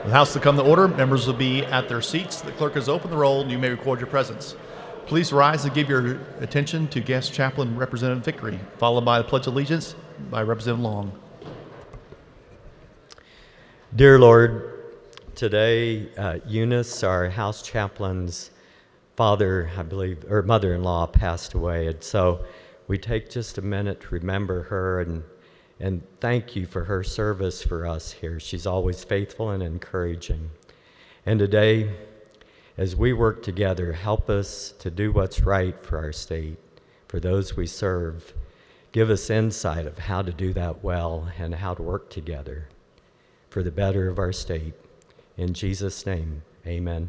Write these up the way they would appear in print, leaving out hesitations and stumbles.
The House to come to order. Members will be at their seats. The clerk has opened the roll, and you may record your presence. Please rise and give your attention to Guest Chaplain Representative Vickery, followed by the Pledge of Allegiance by Representative Long. Dear Lord, today Eunice, our house chaplain's father, I believe, or mother-in-law passed away, and so we take just a minute to remember her and thank you for her service for us here. She's always faithful and encouraging. And today, as we work together, help us to do what's right for our state, for those we serve. Give us insight of how to do that well and how to work together for the better of our state. In Jesus' name, amen.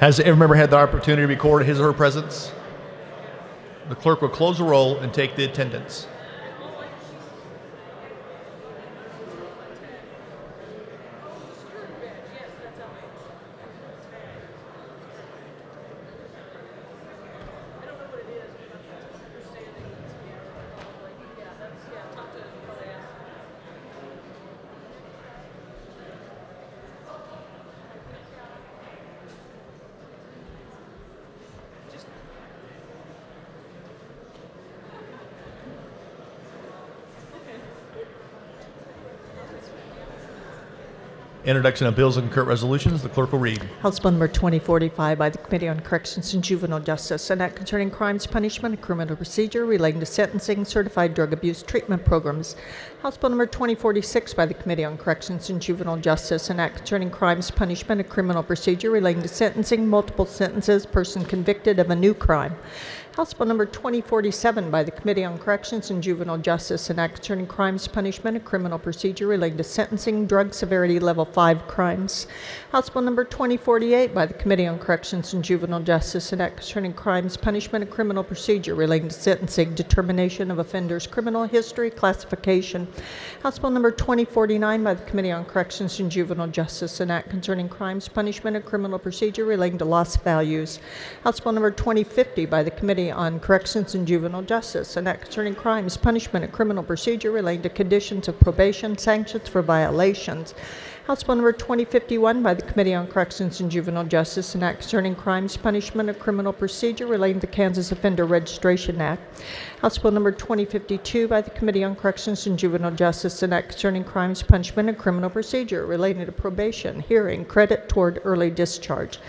Has every member had the opportunity to record his or her presence? The clerk will close the roll and take the attendance. Introduction of bills and concurrent resolutions. The clerk will read. House Bill number 2045 by the Committee on Corrections and Juvenile Justice, an act concerning crimes, punishment, and criminal procedure relating to sentencing, certified drug abuse treatment programs. House Bill number 2046 by the Committee on Corrections and Juvenile Justice, an act concerning crimes, punishment, and criminal procedure relating to sentencing, multiple sentences, person convicted of a new crime. House Bill number 2047 by the Committee on Corrections and Juvenile Justice, an act concerning crimes, punishment, and criminal procedure relating to sentencing, drug severity level 5 crimes. House Bill number 2048 by the Committee on Corrections and Juvenile Justice, an act concerning crimes, punishment, and criminal procedure relating to sentencing, determination of offenders' criminal history, classification. House Bill number 2049 by the Committee on Corrections and Juvenile Justice, an act concerning crimes, punishment, and criminal procedure relating to lost values. House Bill number 2050 by the Committee on Corrections and Juvenile Justice, an act concerning crimes, punishment, and criminal procedure relating to conditions of probation, sanctions for violations. House Bill number 2051 by the Committee on Corrections and Juvenile Justice, an act concerning crimes, punishment, and criminal procedure relating to the Kansas Offender Registration Act. House Bill number 2052 by the Committee on Corrections and Juvenile Justice, an act concerning crimes, punishment, and criminal procedure relating to probation, hearing, credit toward early discharge.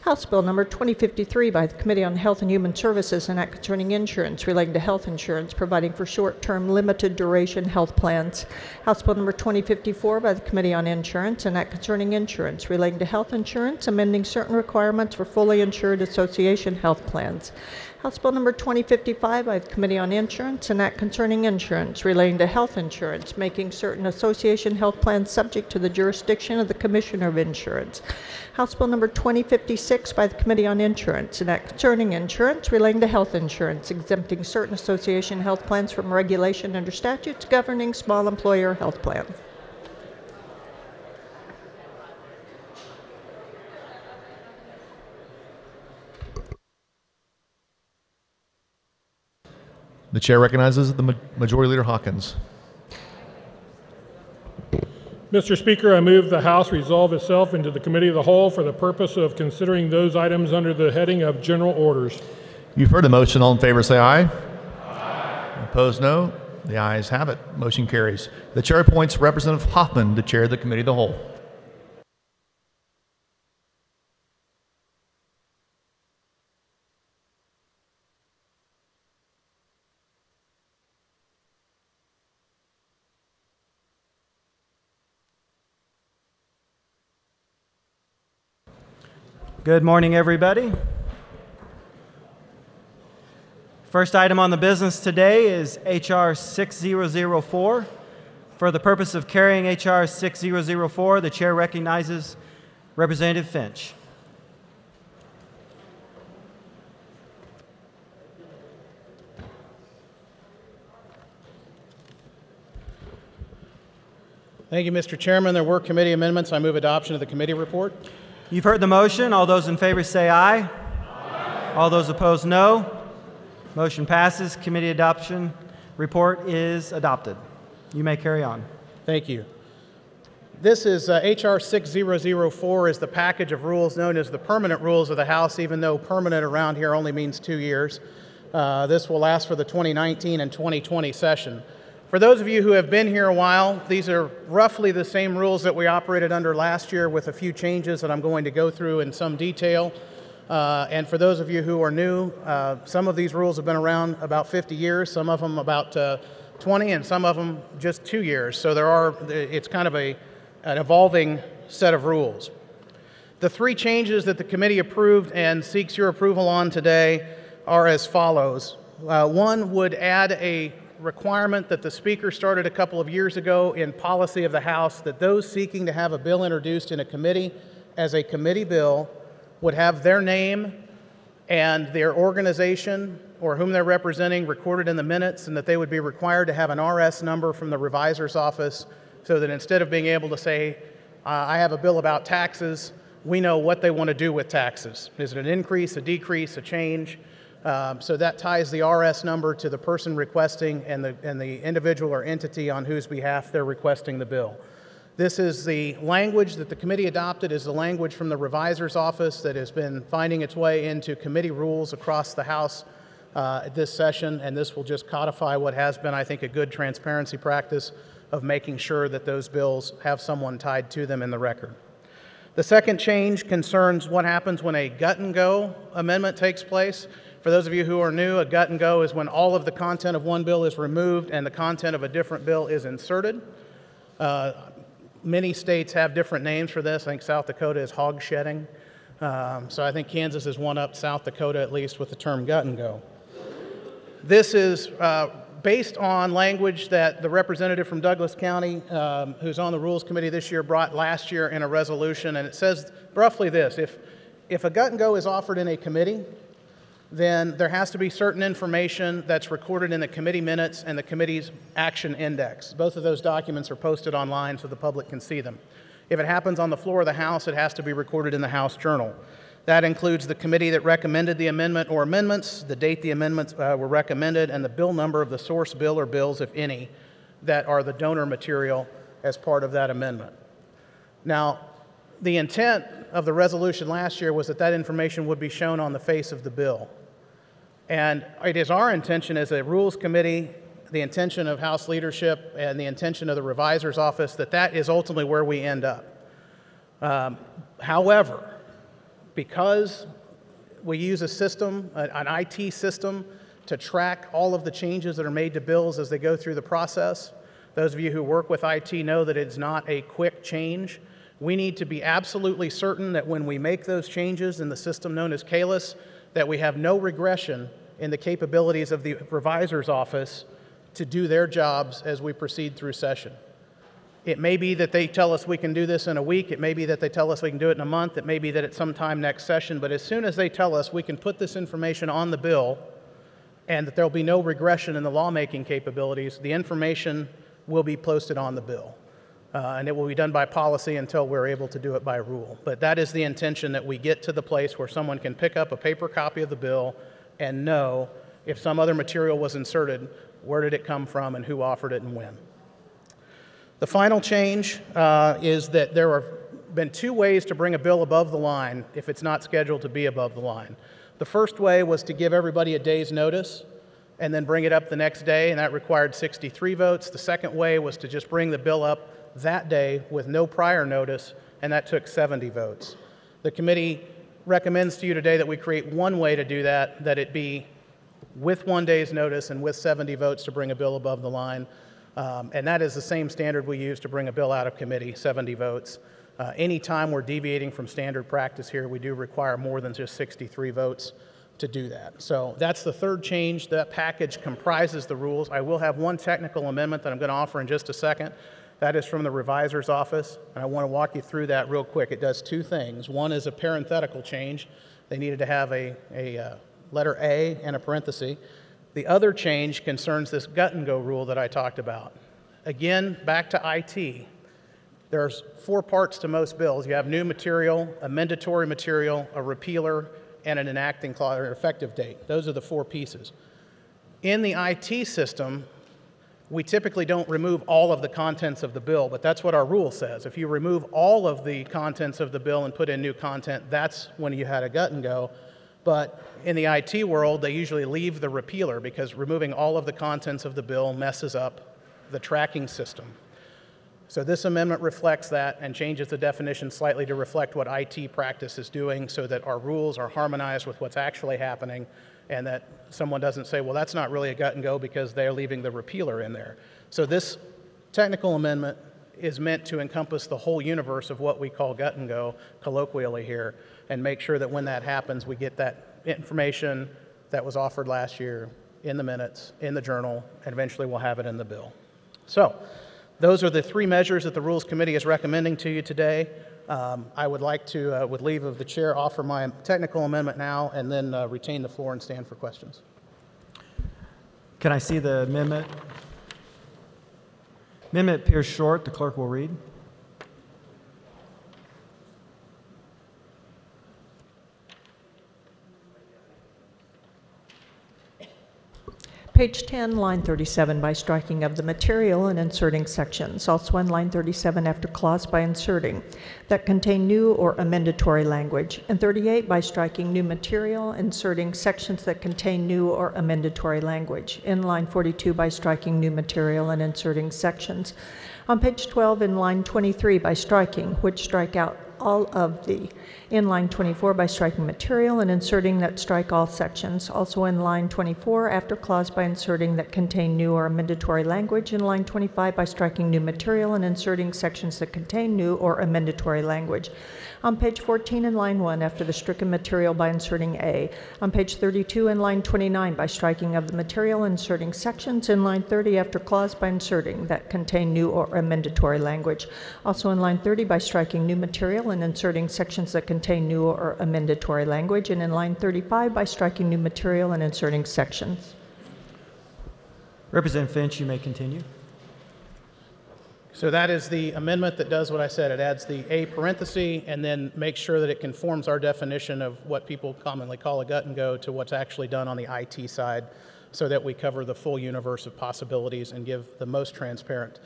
House Bill number 2053 by the Committee on Health and Human Services, an act concerning insurance relating to health insurance, providing for short-term limited duration health plans. House Bill number 2054 by the Committee on Insurance, an act concerning insurance relating to health insurance, amending certain requirements for fully insured association health plans. House Bill number 2055 by the Committee on Insurance, an act concerning insurance relating to health insurance, making certain association health plans subject to the jurisdiction of the Commissioner of Insurance. House Bill number 2056 by the Committee on Insurance, an act concerning insurance relating to health insurance, exempting certain association health plans from regulation under statutes governing small employer health plans. The chair recognizes the Majority Leader Hawkins. Mr. Speaker, I move the House resolve itself into the Committee of the Whole for the purpose of considering those items under the heading of General Orders. You've heard the motion. All in favor say aye. Aye. Opposed, no. The ayes have it. Motion carries. The chair appoints Representative Hoffman to chair the Committee of the Whole. Good morning, everybody. First item on the business today is H.R. 6004. For the purpose of carrying H.R. 6004, the chair recognizes Representative Finch. Thank you, Mr. Chairman. There were committee amendments. I move adoption of the committee report. You've heard the motion. All those in favor say aye. Aye. All those opposed, no. Motion passes. Committee adoption report is adopted. You may carry on. Thank you. This is H.R. 6004 is the package of rules known as the permanent rules of the House, even though permanent around here only means 2 years. This will last for the 2019 and 2020 session. For those of you who have been here a while, these are roughly the same rules that we operated under last year with a few changes that I'm going to go through in some detail. And for those of you who are new, some of these rules have been around about 50 years, some of them about 20, and some of them just 2 years. So it's kind of an evolving set of rules. The 3 changes that the committee approved and seeks your approval on today are as follows. One would add a requirement that the Speaker started a couple of years ago in policy of the House that those seeking to have a bill introduced in a committee as a committee bill would have their name and their organization or whom they're representing recorded in the minutes, and that they would be required to have an RS number from the revisor's office so that instead of being able to say, I have a bill about taxes, we know what they want to do with taxes. Is it an increase, a decrease, a change? So that ties the RS number to the person requesting and the individual or entity on whose behalf they're requesting the bill. This is the language that the committee adopted, is the language from the revisor's office that has been finding its way into committee rules across the House this session, and this will just codify what has been, I think, a good transparency practice of making sure that those bills have someone tied to them in the record. The second change concerns what happens when a gut-and-go amendment takes place. For those of you who are new, a gut-and-go is when all of the content of one bill is removed and the content of a different bill is inserted. Many states have different names for this. I think South Dakota is hog shedding. So I think Kansas is one up South Dakota, at least, with the term gut-and-go. This is based on language that the representative from Douglas County, who's on the Rules Committee this year, brought last year in a resolution, and it says roughly this: if a gut-and-go is offered in a committee, then there has to be certain information that's recorded in the committee minutes and the committee's action index. Both of those documents are posted online so the public can see them. If it happens on the floor of the House, it has to be recorded in the House Journal. That includes the committee that recommended the amendment or amendments, the date the amendments were recommended, and the bill number of the source bill or bills, if any, that are the donor material as part of that amendment. Now, the intent of the resolution last year was that that information would be shown on the face of the bill. And it is our intention as a Rules Committee, the intention of House leadership, and the intention of the Revisor's Office that that is ultimately where we end up. However, because we use a system, an IT system, to track all of the changes that are made to bills as they go through the process, those of you who work with IT know that it's not a quick change. We need to be absolutely certain that when we make those changes in the system known as ks, that we have no regression in the capabilities of the Revisor's Office to do their jobs as we proceed through session. It may be that they tell us we can do this in a week. It may be that they tell us we can do it in a month. It may be that it's sometime next session. But as soon as they tell us we can put this information on the bill and that there will be no regression in the lawmaking capabilities, the information will be posted on the bill. And it will be done by policy until we're able to do it by rule. But that is the intention, that we get to the place where someone can pick up a paper copy of the bill and know if some other material was inserted, where did it come from and who offered it and when. The final change is that there have been two ways to bring a bill above the line if it's not scheduled to be above the line. The first way was to give everybody a day's notice and then bring it up the next day, and that required 63 votes. The second way was to just bring the bill up that day with no prior notice, and that took 70 votes. The committee recommends to you today that we create one way to do that, that it be with 1 day's notice and with 70 votes to bring a bill above the line. And that is the same standard we use to bring a bill out of committee, 70 votes. Anytime we're deviating from standard practice here, we do require more than just 63 votes to do that. So that's the third change. That package comprises the rules. I will have one technical amendment that I'm going to offer in just a second. That is from the Revisor's Office, and I want to walk you through that real quick. It does two things. One is a parenthetical change. They needed to have a letter A and a parenthesis. The other change concerns this gut-and-go rule that I talked about. Again, back to IT. There's 4 parts to most bills. You have new material, a mandatory material, a repealer, and an enacting clause or effective date. Those are the 4 pieces. In the IT system, we typically don't remove all of the contents of the bill, but that's what our rule says. If you remove all of the contents of the bill and put in new content, that's when you had a gut-and-go. But in the IT world, they usually leave the repealer because removing all of the contents of the bill messes up the tracking system. So this amendment reflects that and changes the definition slightly to reflect what IT practice is doing so that our rules are harmonized with what's actually happening and that someone doesn't say, well, that's not really a gut-and-go because they're leaving the repealer in there. So this technical amendment is meant to encompass the whole universe of what we call gut-and-go colloquially here and make sure that when that happens, we get that information that was offered last year in the minutes, in the journal, and eventually we'll have it in the bill. So those are the 3 measures that the Rules Committee is recommending to you today. I would like to, with leave of the chair, offer my technical amendment now and then retain the floor and stand for questions. Can I see the amendment? Amendment appears short. The clerk will read. Page 10, line 37, by striking of the material and inserting sections. Also on line 37, after clause by inserting that contain new or amendatory language. And 38, by striking new material, inserting sections that contain new or amendatory language. In line 42, by striking new material and inserting sections. On page 12, in line 23, by striking, which strike out all of the. In line 24, by striking material and inserting that strike all sections. Also in line 24, after clause by inserting that contain new or amendatory language. In line 25, by striking new material and inserting sections that contain new or amendatory language. On page 14, in line 1, after the stricken material, by inserting A. On page 32, in line 29, by striking of the material and inserting sections. In line 30, after clause by inserting that contain new or amendatory language. Also in line 30, by striking new material and inserting sections that contain new or amendatory language. And in line 35, by striking new material and inserting sections. Representative Finch, you may continue. So that is the amendment that does what I said. It adds the A parenthesis and then makes sure that it conforms our definition of what people commonly call a gut-and-go to what's actually done on the IT side so that we cover the full universe of possibilities and give the most transparent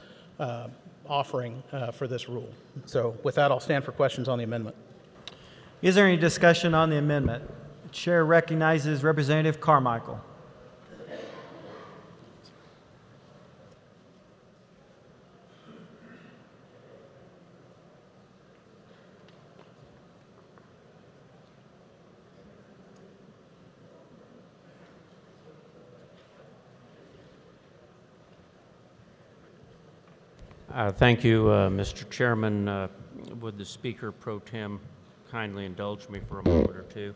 offering for this rule. So with that, I'll stand for questions on the amendment. Is there any discussion on the amendment? The chair recognizes Representative Carmichael. Thank you, Mr. Chairman. Would the Speaker Pro Tem kindly indulge me for a moment or two?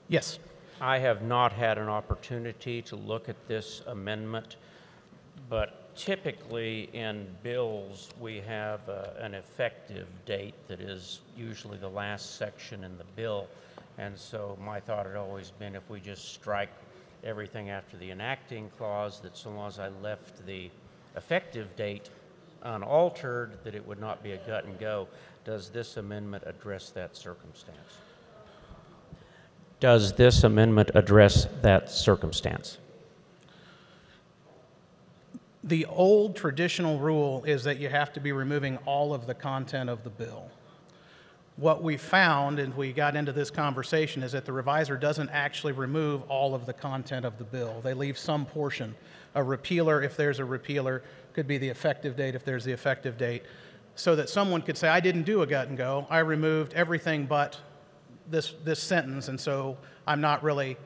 Yes. I have not had an opportunity to look at this amendment, but typically in bills we have an effective date that is usually the last section in the bill, and so my thought had always been if we just strike everything after the enacting clause, that so long as I left the effective date unaltered, that it would not be a gut and go. Does this amendment address that circumstance? Does this amendment address that circumstance? The old traditional rule is that you have to be removing all of the content of the bill. What we found, and we got into this conversation, is that the reviser doesn't actually remove all of the content of the bill. They leave some portion. A repealer, if there's a repealer, could be the effective date if there's the effective date, so that someone could say, I didn't do a gut and go, I removed everything but this sentence, and so I'm not really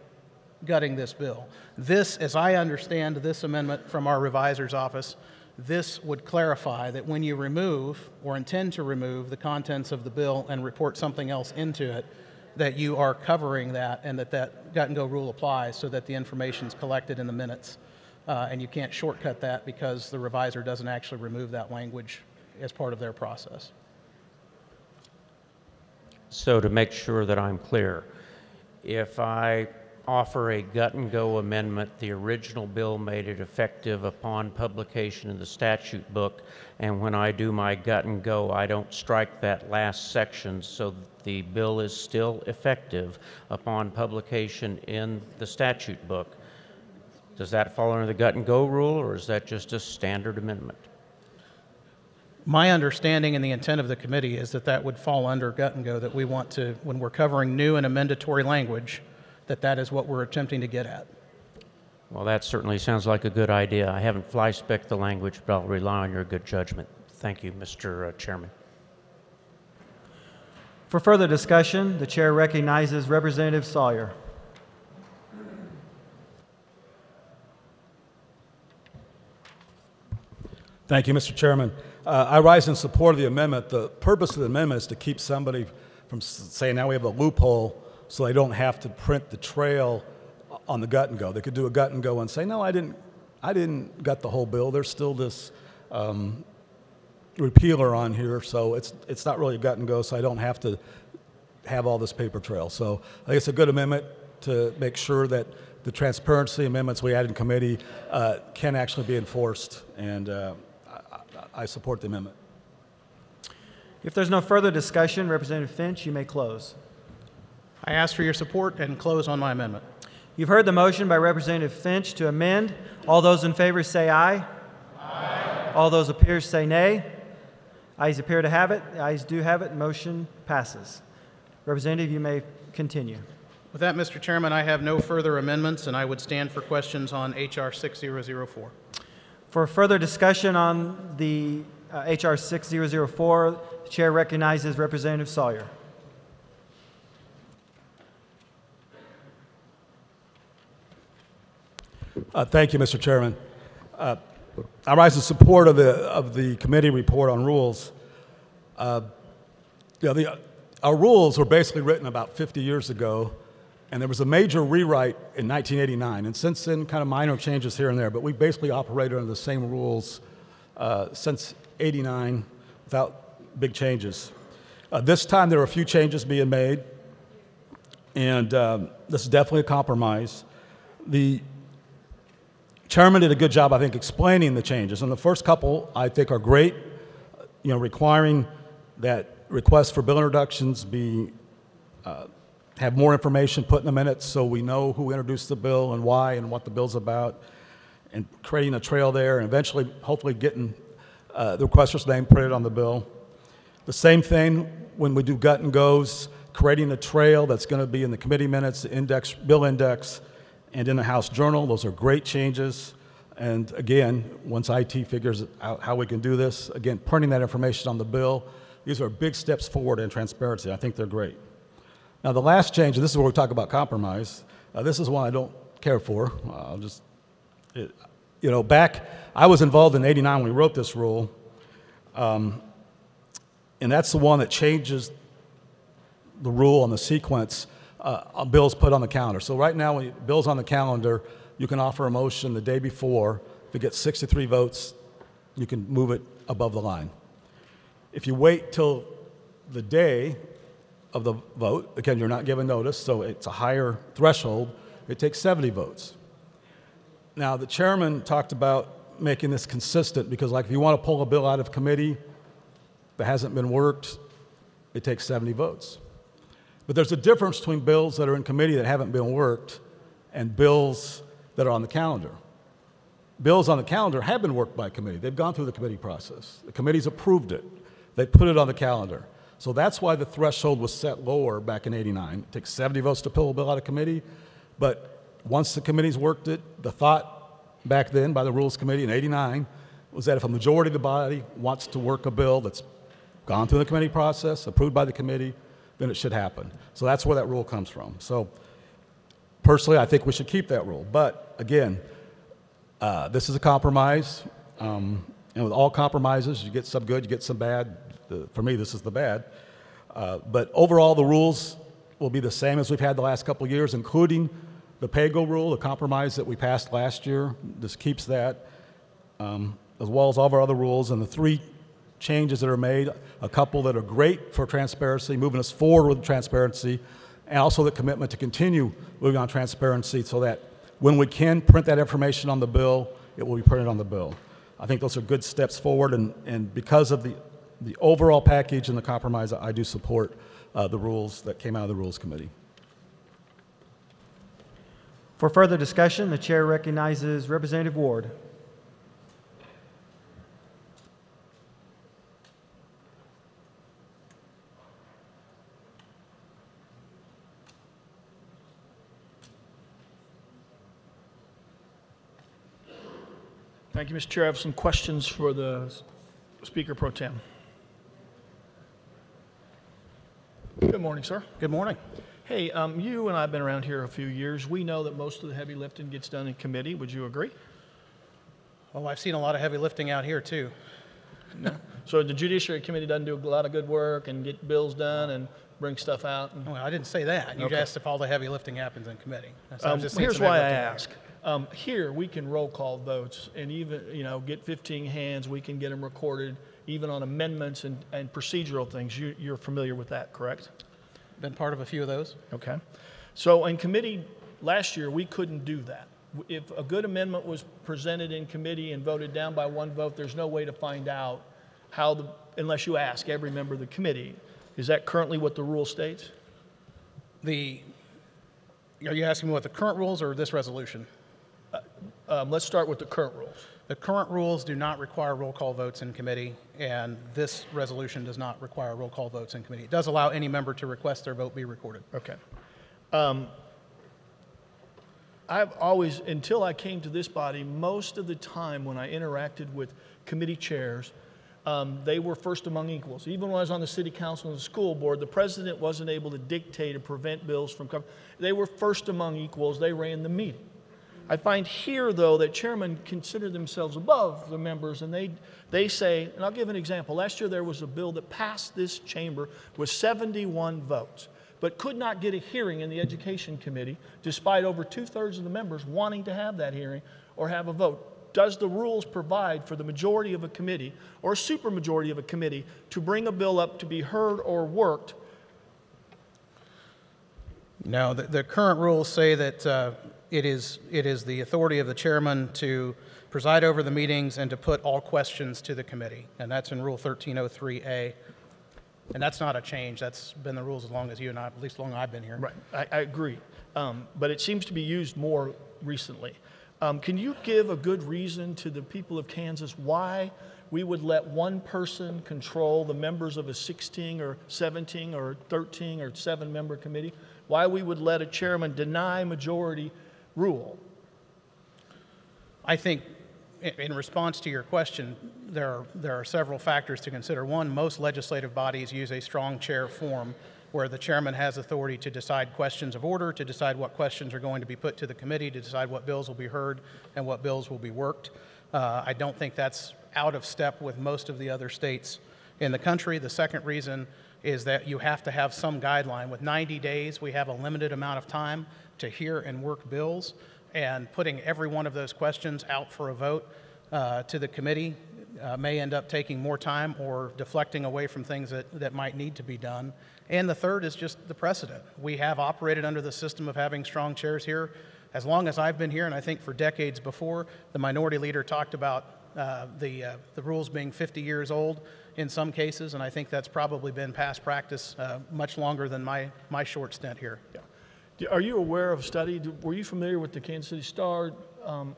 gutting this bill. This, as I understand this amendment from our revisor's office, this would clarify that when you remove or intend to remove the contents of the bill and report something else into it, that you are covering that and that gut and go rule applies so that the information is collected in the minutes. And you can't shortcut that because the reviser doesn't actually remove that language as part of their process. So to make sure that I'm clear, if I offer a gut and go amendment, the original bill made it effective upon publication in the statute book, and when I do my gut and go, I don't strike that last section, so that the bill is still effective upon publication in the statute book. Does that fall under the gut and go rule, or is that just a standard amendment? My understanding and the intent of the committee is that that would fall under gut and go, that we want to, when we're covering new and amendatory language, that is what we're attempting to get at. Well, that certainly sounds like a good idea. I haven't fly-specced the language, but I'll rely on your good judgment. Thank you, Mr. Chairman. For further discussion, the chair recognizes Representative Sawyer. Thank you, Mr. Chairman. I rise in support of the amendment. The purpose of the amendment is to keep somebody from saying now we have a loophole so they don't have to print the trail on the gut and go. They could do a gut and go and say, no, I didn't gut the whole bill. There's still this repealer on here, so it's not really a gut and go, so I don't have to have all this paper trail. So I think it's a good amendment to make sure that the transparency amendments we had in committee can actually be enforced, and I support the amendment. If there's no further discussion, Representative Finch, you may close. I ask for your support and close on my amendment. You've heard the motion by Representative Finch to amend. All those in favor say aye. Aye. All those opposed say nay. Ayes appear to have it. The ayes do have it. Motion passes. Representative, you may continue. With that, Mr. Chairman, I have no further amendments, and I would stand for questions on H.R. 6004. For further discussion on the H.R. 6004, the chair recognizes Representative Sawyer. Thank you, Mr. Chairman. I rise in support of the committee report on rules. Our rules were basically written about 50 years ago, and there was a major rewrite in 1989. And since then, kind of minor changes here and there, but we basically operated under the same rules since '89 without big changes. This time, there were a few changes being made, and this is definitely a compromise. The chairman did a good job, I think, explaining the changes. And the first couple, I think, are great, requiring that requests for bill introductions have more information put in the minutes so we know who introduced the bill and why and what the bill's about, and creating a trail there, and eventually, hopefully, getting the requester's name printed on the bill. The same thing when we do gut and goes, creating a trail that's going to be in the committee minutes, the index, bill index, and in the House Journal. Those are great changes. And again, once IT figures out how we can do this, again, printing that information on the bill, these are big steps forward in transparency. I think they're great. Now, the last change, and this is where we talk about compromise, this is one I don't care for. Back, I was involved in '89 when we wrote this rule, and that's the one that changes the rule on the sequence on bills put on the calendar. So right now, when bills on the calendar, you can offer a motion the day before. If it gets 63 votes, you can move it above the line. If you wait till the day of the vote, again, you're not given notice, so it's a higher threshold, it takes 70 votes. Now, the chairman talked about making this consistent because, like, if you want to pull a bill out of committee that hasn't been worked, it takes 70 votes. But there's a difference between bills that are in committee that haven't been worked and bills that are on the calendar. Bills on the calendar have been worked by committee. They've gone through the committee process. The committee's approved it. They put it on the calendar. So that's why the threshold was set lower back in '89. It takes 70 votes to pull a bill out of committee, but once the committee's worked it, the thought back then by the Rules Committee in '89 was that if a majority of the body wants to work a bill that's gone through the committee process, approved by the committee, then it should happen. So that's where that rule comes from. So personally, I think we should keep that rule. But again, this is a compromise, and with all compromises, you get some good, you get some bad. For me, this is the bad. But overall, the rules will be the same as we've had the last couple of years, including the pay-go rule, the compromise that we passed last year. This keeps that, as well as all of our other rules, and the three changes that are made, a couple that are great for transparency, moving us forward with transparency, and also the commitment to continue moving on transparency so that when we can print that information on the bill, it will be printed on the bill. I think those are good steps forward, and because of the overall package and the compromise, I do support the rules that came out of the Rules Committee. For further discussion, the chair recognizes Representative Ward. Thank you, Mr. Chair. I have some questions for the Speaker Pro Tem. Good morning, sir. Good morning. Hey, you and I have been around here a few years. We know that most of the heavy lifting gets done in committee. Would you agree? Oh, I've seen a lot of heavy lifting out here, too. No. So the Judiciary Committee doesn't do a lot of good work and get bills done and bring stuff out? Well, I didn't say that. You asked if all the heavy lifting happens in committee. Here's why I ask. Here, we can roll call votes and even, get 15 hands. We can get them recorded, even on amendments and procedural things. You're familiar with that, correct? Been part of a few of those. Okay. So in committee last year, we couldn't do that. If a good amendment was presented in committee and voted down by one vote, there's no way to find out how unless you ask every member of the committee. Is that currently what the rule states? Are you asking me what the current rules or this resolution? Let's start with the current rules. The current rules do not require roll call votes in committee, and this resolution does not require roll call votes in committee. It does allow any member to request their vote be recorded. Okay. I've always, until I came to this body, most of the time when I interacted with committee chairs, they were first among equals. Even when I was on the city council and the school board, the president wasn't able to dictate or prevent bills from coming. They were first among equals. They ran the meeting. I find here, though, that chairmen consider themselves above the members, and they say, and I'll give an example. Last year there was a bill that passed this chamber with 71 votes, but could not get a hearing in the Education Committee, despite over 2/3 of the members wanting to have that hearing or have a vote. Does the rules provide for the majority of a committee or a supermajority of a committee to bring a bill up to be heard or worked? No, the current rules say that it is the authority of the chairman to preside over the meetings and to put all questions to the committee, and that's in Rule 1303A. And that's not a change. That's been the rules as long as you and I, at least as long as I've been here. Right, I agree. But it seems to be used more recently. Can you give a good reason to the people of Kansas why we would let one person control the members of a 16 or 17 or 13 or 7-member committee, why we would let a chairman deny majority rule. I think in response to your question, there are several factors to consider. One, most legislative bodies use a strong chair form where the chairman has authority to decide questions of order, to decide what questions are going to be put to the committee, to decide what bills will be heard and what bills will be worked. I don't think that's out of step with most of the other states in the country. The second reason is that you have to have some guideline. With 90 days, we have a limited amount of time to hear and work bills, and putting every one of those questions out for a vote to the committee may end up taking more time or deflecting away from things that might need to be done. And the third is just the precedent. We have operated under the system of having strong chairs here as long as I've been here, and I think for decades before. The minority leader talked about the rules being 50 years old in some cases, and I think that's probably been past practice much longer than my short stint here. Yeah. Are you aware of a study? Were you familiar with the Kansas City Star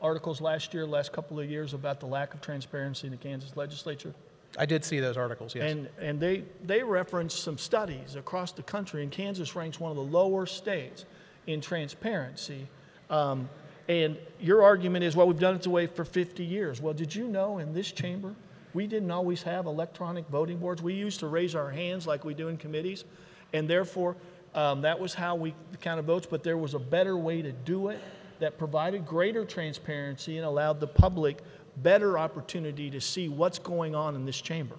articles last couple of years about the lack of transparency in the Kansas legislature? I did see those articles, yes. And they referenced some studies across the country, and Kansas ranks one of the lower states in transparency. And your argument is, well, we've done it this way for 50 years. Well, did you know in this chamber, we didn't always have electronic voting boards. We used to raise our hands like we do in committees, and therefore that was how we counted votes, but there was a better way to do it that provided greater transparency and allowed the public better opportunity to see what's going on in this chamber.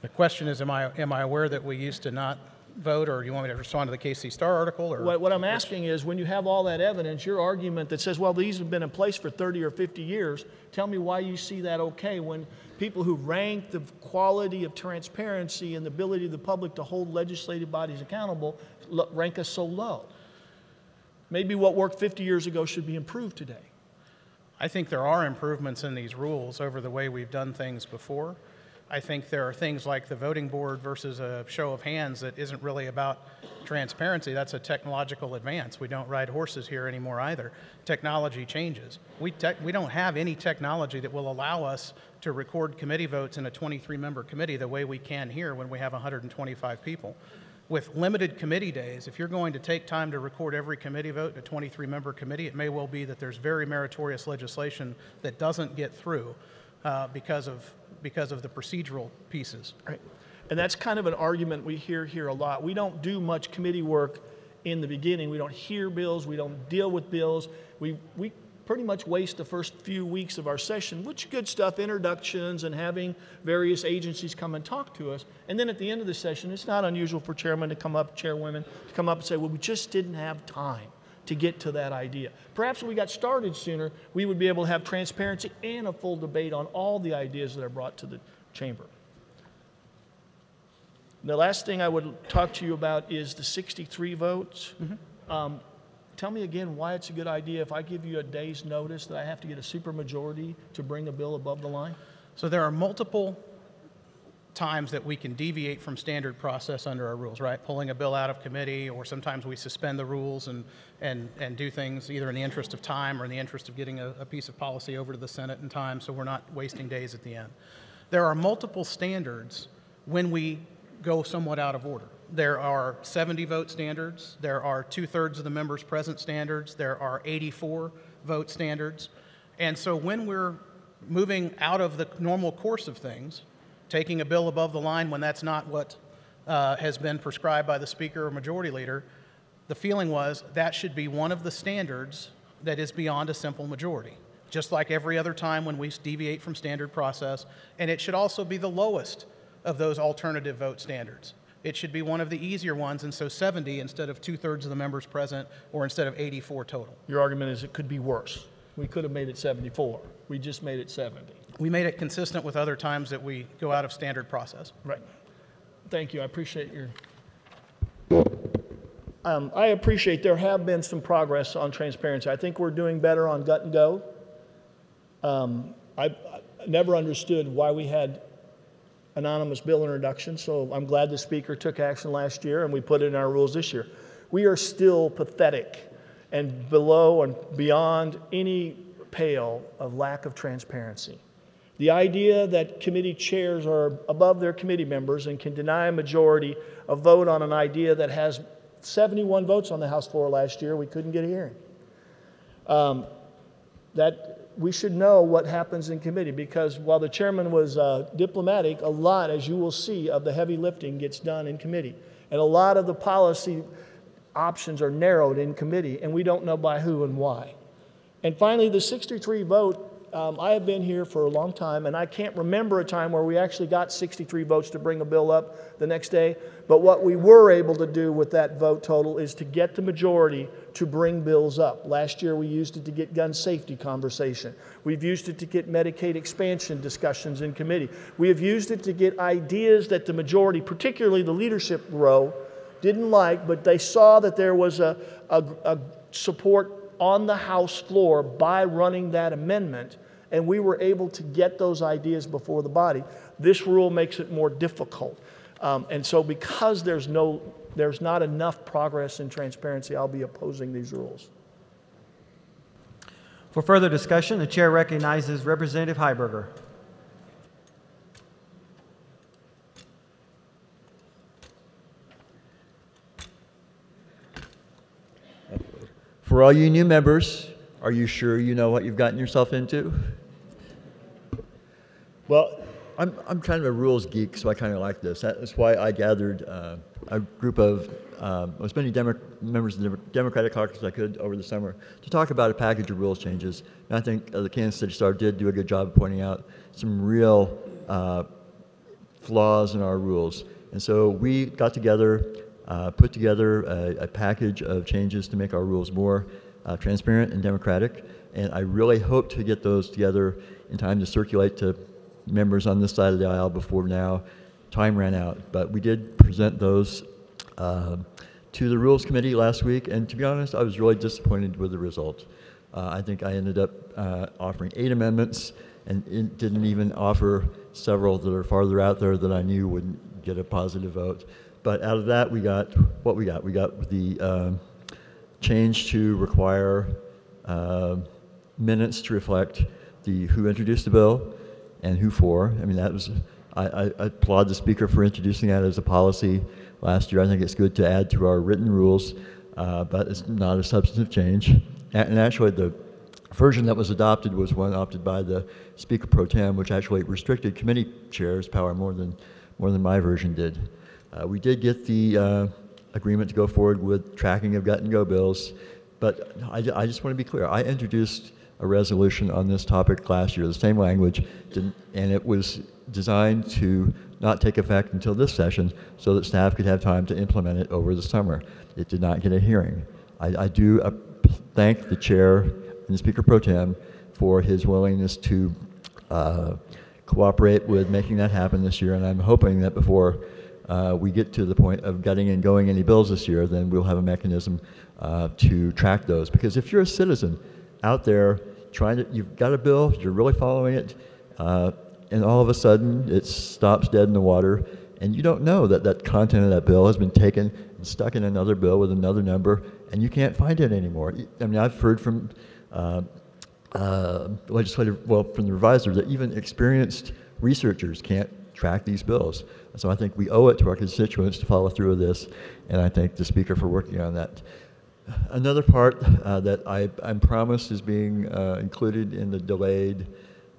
The question is, am I aware that we used to not vote, or do you want me to respond to the KC Star article? Or what I'm asking is, when you have all that evidence, your argument that says, well, these have been in place for 30 or 50 years, tell me why you see that okay when people who rank the quality of transparency and the ability of the public to hold legislative bodies accountable rank us so low. Maybe what worked 50 years ago should be improved today. I think there are improvements in these rules over the way we've done things before. I think there are things like the voting board versus a show of hands that isn't really about transparency. That's a technological advance. We don't ride horses here anymore either. Technology changes. We don't have any technology that will allow us to record committee votes in a 23-member committee the way we can here when we have 125 people. With limited committee days, if you're going to take time to record every committee vote in a 23-member committee, it may well be that there's very meritorious legislation that doesn't get through because of the procedural pieces. Right. And that's kind of an argument we hear here a lot. We don't do much committee work in the beginning. We don't hear bills. We don't deal with bills. We pretty much waste the first few weeks of our session, which good stuff, introductions and having various agencies come and talk to us. And then at the end of the session, it's not unusual for chairmen to come up, chairwomen to come up and say, well, we just didn't have time to get to that idea. Perhaps if we got started sooner, we would be able to have transparency and a full debate on all the ideas that are brought to the chamber. The last thing I would talk to you about is the 63 votes. Mm-hmm. Tell me again why it's a good idea if I give you a day's notice that I have to get a supermajority to bring a bill above the line? So there are multiple times that we can deviate from standard process under our rules, right? Pulling a bill out of committee, or sometimes we suspend the rules and do things either in the interest of time or in the interest of getting a piece of policy over to the Senate in time so we're not wasting days at the end. There are multiple standards when we go somewhat out of order. There are 70 vote standards, there are 2/3 of the members present standards, there are 84 vote standards. And so when we're moving out of the normal course of things, taking a bill above the line when that's not what has been prescribed by the Speaker or Majority Leader, the feeling was that should be one of the standards that is beyond a simple majority, just like every other time when we deviate from standard process. And it should also be the lowest of those alternative vote standards. It should be one of the easier ones, and so 70 instead of 2/3 of the members present, or instead of 84 total. Your argument is it could be worse. We could have made it 74. We just made it 70. We made it consistent with other times that we go out of standard process. Right. Thank you. I appreciate your... I appreciate there have been some progress on transparency. I think we're doing better on gut and go. I never understood why we had anonymous bill introduction, so I'm glad the Speaker took action last year and we put it in our rules this year. We are still pathetic and below and beyond any pale of lack of transparency. The idea that committee chairs are above their committee members and can deny a majority a vote on an idea that has 71 votes on the House floor last year, we couldn't get a hearing. That we should know what happens in committee, because while the chairman was diplomatic, a lot, as you will see, of the heavy lifting gets done in committee. And a lot of the policy options are narrowed in committee, and we don't know by who and why. And finally, the 63 vote, I have been here for a long time, and I can't remember a time where we actually got 63 votes to bring a bill up the next day. But what we were able to do with that vote total is to get the majority to bring bills up. Last year, we used it to get gun safety conversation. We've used it to get Medicaid expansion discussions in committee. We have used it to get ideas that the majority, particularly the leadership row, didn't like, but they saw that there was a support on the House floor by running that amendment, and we were able to get those ideas before the body. This rule makes it more difficult. And so because there's not enough progress and transparency, I'll be opposing these rules. For further discussion, the chair recognizes Representative Heiberger. For all you new members, are you sure you know what you've gotten yourself into? Well, I'm kind of a rules geek, so I kind of like this. That's why I gathered a group of as many members of the Democratic caucus as I could over the summer to talk about a package of rules changes. And I think the Kansas City Star did do a good job of pointing out some real flaws in our rules. And so we got together, put together a package of changes to make our rules more transparent and democratic. And I really hope to get those together in time to circulate to members on this side of the aisle before now. Time ran out, but we did present those to the Rules Committee last week, and to be honest, I was really disappointed with the result. I think I ended up offering 8 amendments, and it didn't even offer several that are farther out there that I knew wouldn't get a positive vote. But out of that, we got what we got. We got the change to require minutes to reflect who introduced the bill and who for. I mean, that was, I applaud the Speaker for introducing that as a policy last year. I think it's good to add to our written rules, but it's not a substantive change. And actually, the version that was adopted was one adopted by the Speaker Pro Tem, which actually restricted committee chairs' power more than my version did. We did get the agreement to go forward with tracking of gut-and-go bills, but I just want to be clear. I introduced a resolution on this topic last year, the same language, and it was designed to not take effect until this session so that staff could have time to implement it over the summer. It did not get a hearing. I do thank the chair and the Speaker Pro Tem for his willingness to cooperate with making that happen this year, and I'm hoping that before we get to the point of gutting and going any bills this year, then we'll have a mechanism to track those. Because if you're a citizen out there you've got a bill, you're really following it, and all of a sudden it stops dead in the water, and you don't know that that content of that bill has been taken and stuck in another bill with another number, and you can't find it anymore. I mean, I've heard from from the revisor that even experienced researchers can't track these bills. So I think we owe it to our constituents to follow through with this, and I thank the Speaker for working on that. Another part that I'm promised is being included in the delayed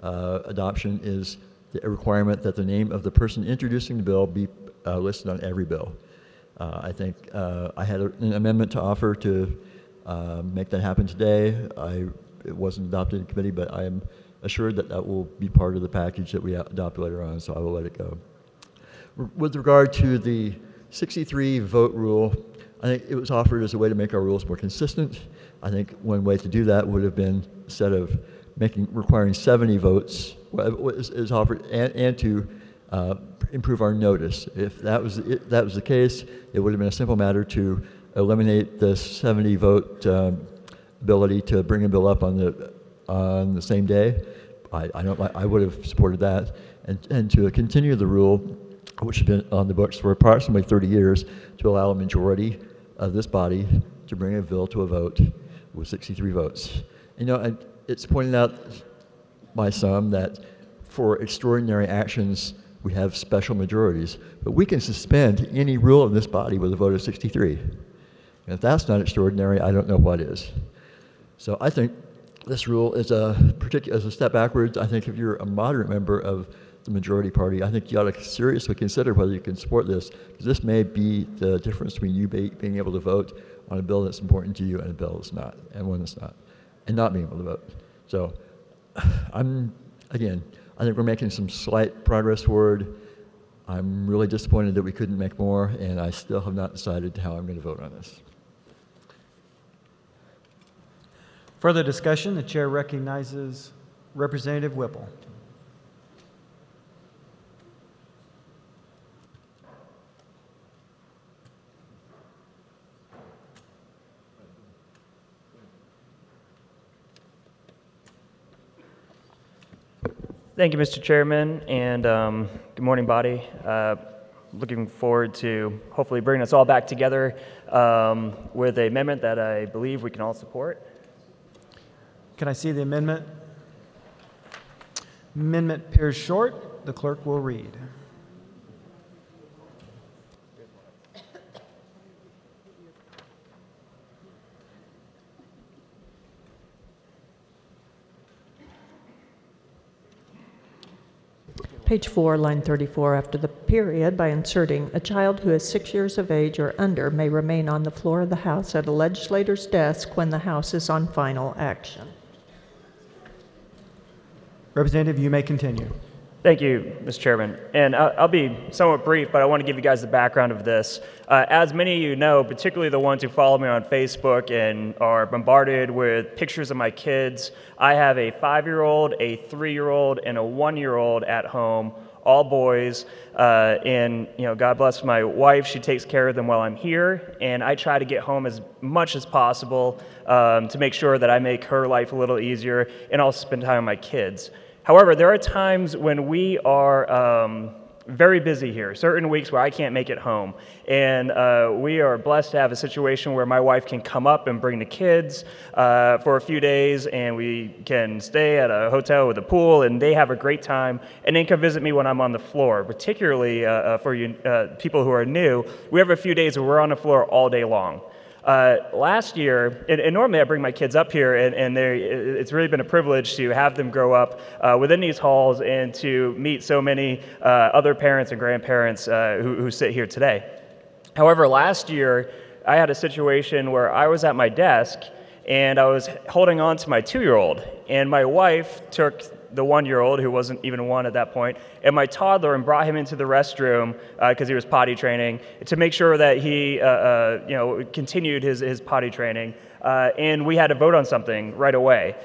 adoption is the requirement that the name of the person introducing the bill be listed on every bill. I think I had an amendment to offer to make that happen today. It wasn't adopted in committee, but I am assured that that will be part of the package that we adopt later on, so I will let it go. With regard to the 63 vote rule, I think it was offered as a way to make our rules more consistent. I think one way to do that would have been, instead of requiring 70 votes, is offered, and to improve our notice. If that was the case, it would have been a simple matter to eliminate the 70 vote ability to bring a bill up on the same day. I would have supported that, and to continue the rule, which has been on the books for approximately 30 years, to allow a majority of this body to bring a bill to a vote with 63 votes. You know, it's pointed out by some that for extraordinary actions, we have special majorities. But we can suspend any rule of this body with a vote of 63. And if that's not extraordinary, I don't know what is. So I think this rule is a step backwards. I think if you're a moderate member of the majority party, I think you ought to seriously consider whether you can support this, because this may be the difference between you being able to vote on a bill that's important to you and a bill that's not, and one that's not, and not being able to vote. So again, I think we're making some slight progress forward. I'm really disappointed that we couldn't make more, and I still have not decided how I'm going to vote on this. Further discussion, the chair recognizes Representative Whipple. Thank you, Mr. Chairman, and good morning, body. Looking forward to hopefully bringing us all back together with an amendment that I believe we can all support. Can I see the amendment? Amendment appears short. The clerk will read. Page 4, line 34, after the period, by inserting, a child who is 6 years of age or under may remain on the floor of the House at a legislator's desk when the House is on final action. Representative, you may continue. Thank you, Mr. Chairman. And I'll be somewhat brief, but I want to give you guys the background of this. As many of you know, particularly the ones who follow me on Facebook and are bombarded with pictures of my kids, I have a 5-year-old, a 3-year-old, and a 1-year-old at home, all boys. And God bless my wife, she takes care of them while I'm here, and I try to get home as much as possible to make sure that I make her life a little easier and also spend time with my kids. However, there are times when we are very busy here, certain weeks where I can't make it home. And we are blessed to have a situation where my wife can come up and bring the kids for a few days, and we can stay at a hotel with a pool, and they have a great time, and then come visit me when I'm on the floor. Particularly for you people who are new, we have a few days where we're on the floor all day long. Last year, and normally I bring my kids up here, and it's really been a privilege to have them grow up within these halls and to meet so many other parents and grandparents who sit here today. However, last year, I had a situation where I was at my desk, and I was holding on to my 2-year-old, and my wife took the 1-year-old, who wasn't even 1 at that point, and my toddler, and brought him into the restroom because he was potty training to make sure that he continued his potty training. And we had to vote on something right away.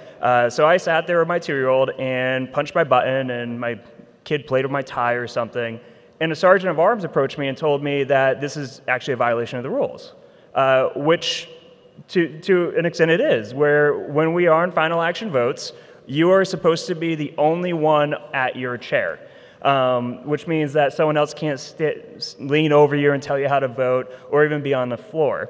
So I sat there with my 2-year-old and punched my button, and my kid played with my tie or something. And a sergeant of arms approached me and told me that this is actually a violation of the rules, which to an extent it is, where when we are in final action votes, you are supposed to be the only one at your chair, which means that someone else can't lean over you and tell you how to vote or even be on the floor.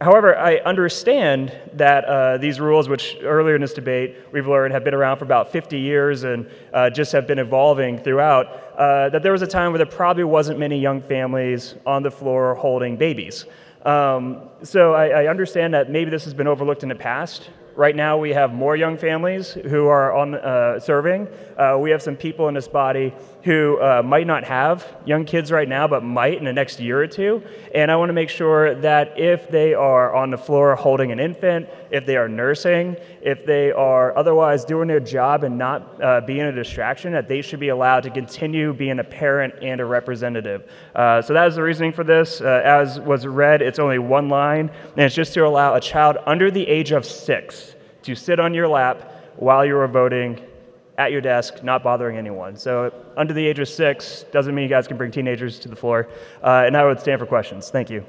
However, I understand that these rules, which earlier in this debate we've learned have been around for about 50 years and just have been evolving throughout, that there was a time where there probably wasn't many young families on the floor holding babies. So I understand that maybe this has been overlooked in the past. Right now we have more young families who are on serving. We have some people in this body who might not have young kids right now, but might in the next year or two. And I want to make sure that if they are on the floor holding an infant, if they are nursing, if they are otherwise doing their job and not being a distraction, that they should be allowed to continue being a parent and a representative. So that is the reasoning for this. As was read, it's only one line, and it's just to allow a child under the age of 6 to sit on your lap while you are voting at your desk, not bothering anyone. So under the age of 6 doesn't mean you guys can bring teenagers to the floor. And I would stand for questions. Thank you.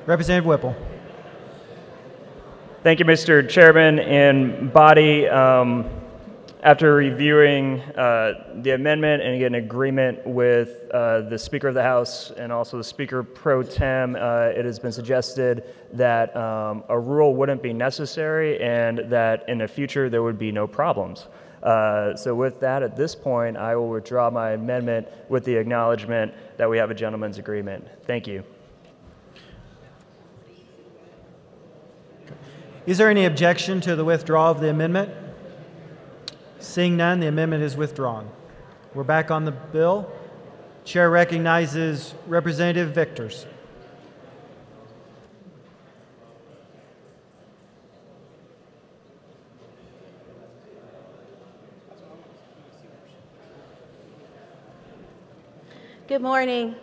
Representative Whipple. Thank you, Mr. Chairman and body. After reviewing the amendment and getting agreement with the Speaker of the House and also the Speaker Pro Tem, it has been suggested that a rule wouldn't be necessary and that in the future there would be no problems. So with that, at this point, I will withdraw my amendment with the acknowledgement that we have a gentleman's agreement. Thank you. Is there any objection to the withdrawal of the amendment? Seeing none, the amendment is withdrawn. We're back on the bill. Chair recognizes Representative Victors. Good morning.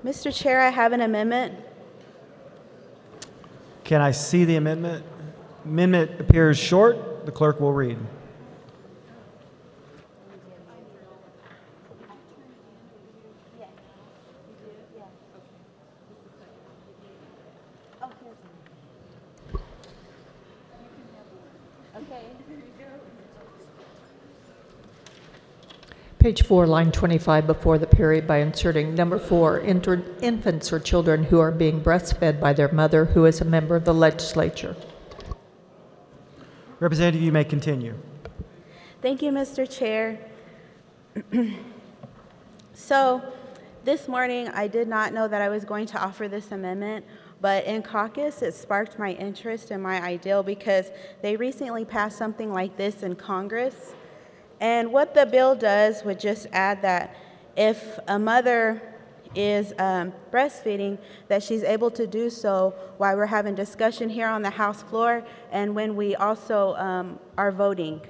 Mr. Chair, I have an amendment. Can I see the amendment? Amendment appears short. The clerk will read. Page 4, line 25 before the period by inserting number 4, infants or children who are being breastfed by their mother who is a member of the legislature. Representative, you may continue. Thank you, Mr. Chair. So this morning, I did not know that I was going to offer this amendment, but in caucus, it sparked my interest and my ideal because they recently passed something like this in Congress. And what the bill does would just add that if a mother is breastfeeding, that she's able to do so while we're having discussion here on the House floor and when we also are voting.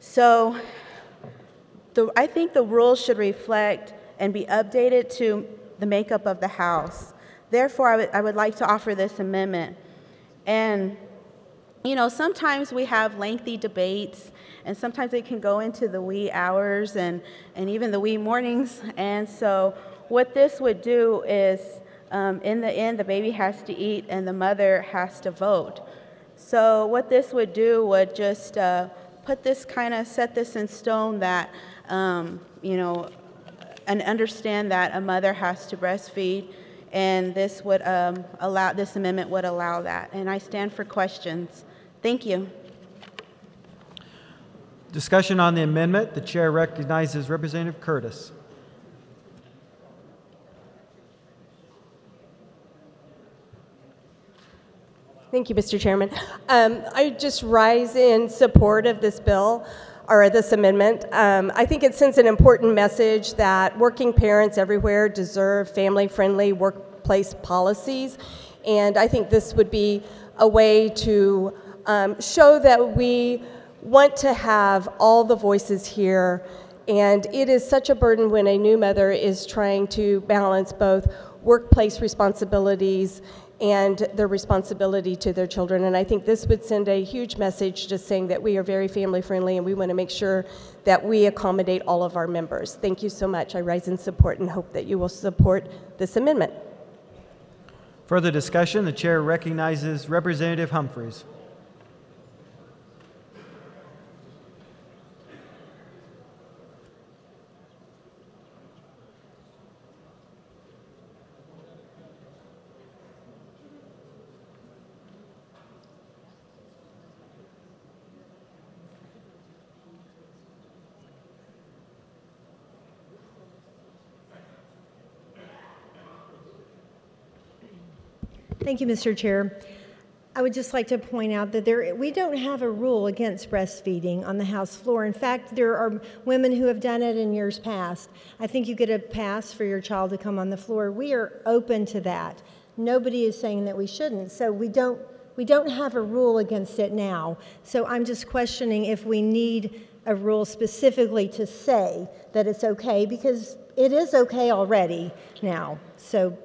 So I think the rules should reflect and be updated to the makeup of the House. Therefore, I would like to offer this amendment. And, you know, sometimes we have lengthy debates, and sometimes it can go into the wee hours and even the wee mornings. And so what this would do is, in the end, the baby has to eat and the mother has to vote. So what this would do would just put this set this in stone that, you know, and understand that a mother has to breastfeed, and this would this amendment would allow that. And I stand for questions. Thank you. Discussion on the amendment. The chair recognizes Representative Curtis. Thank you, Mr. Chairman. I just rise in support of this bill, or this amendment. I think it sends an important message that working parents everywhere deserve family-friendly workplace policies, and I think this would be a way to show that we want to have all the voices here, and it is such a burden when a new mother is trying to balance both workplace responsibilities and their responsibility to their children. And I think this would send a huge message just saying that we are very family friendly and we want to make sure that we accommodate all of our members. Thank you so much. I rise in support and hope that you will support this amendment. Further discussion, the chair recognizes Representative Humphreys. Thank you, Mr. Chair. I would just like to point out that we don't have a rule against breastfeeding on the House floor. In fact, there are women who have done it in years past. I think you get a pass for your child to come on the floor. We are open to that. Nobody is saying that we shouldn't. So we don't have a rule against it now. So I'm just questioning if we need a rule specifically to say that it's okay, because it is okay already now. So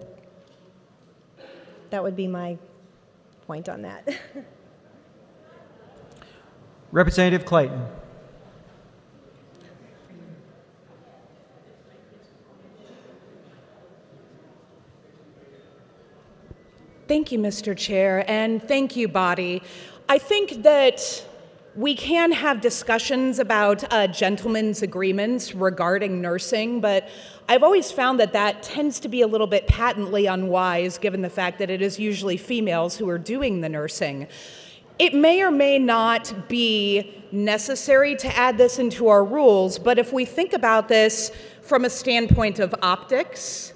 that would be my point on that. Representative Clayton. Thank you, Mr. Chair, and thank you, body. I think that we can have discussions about gentlemen's agreements regarding nursing, but I've always found that that tends to be a little bit patently unwise given the fact that it is usually females who are doing the nursing. It may or may not be necessary to add this into our rules, but if we think about this from a standpoint of optics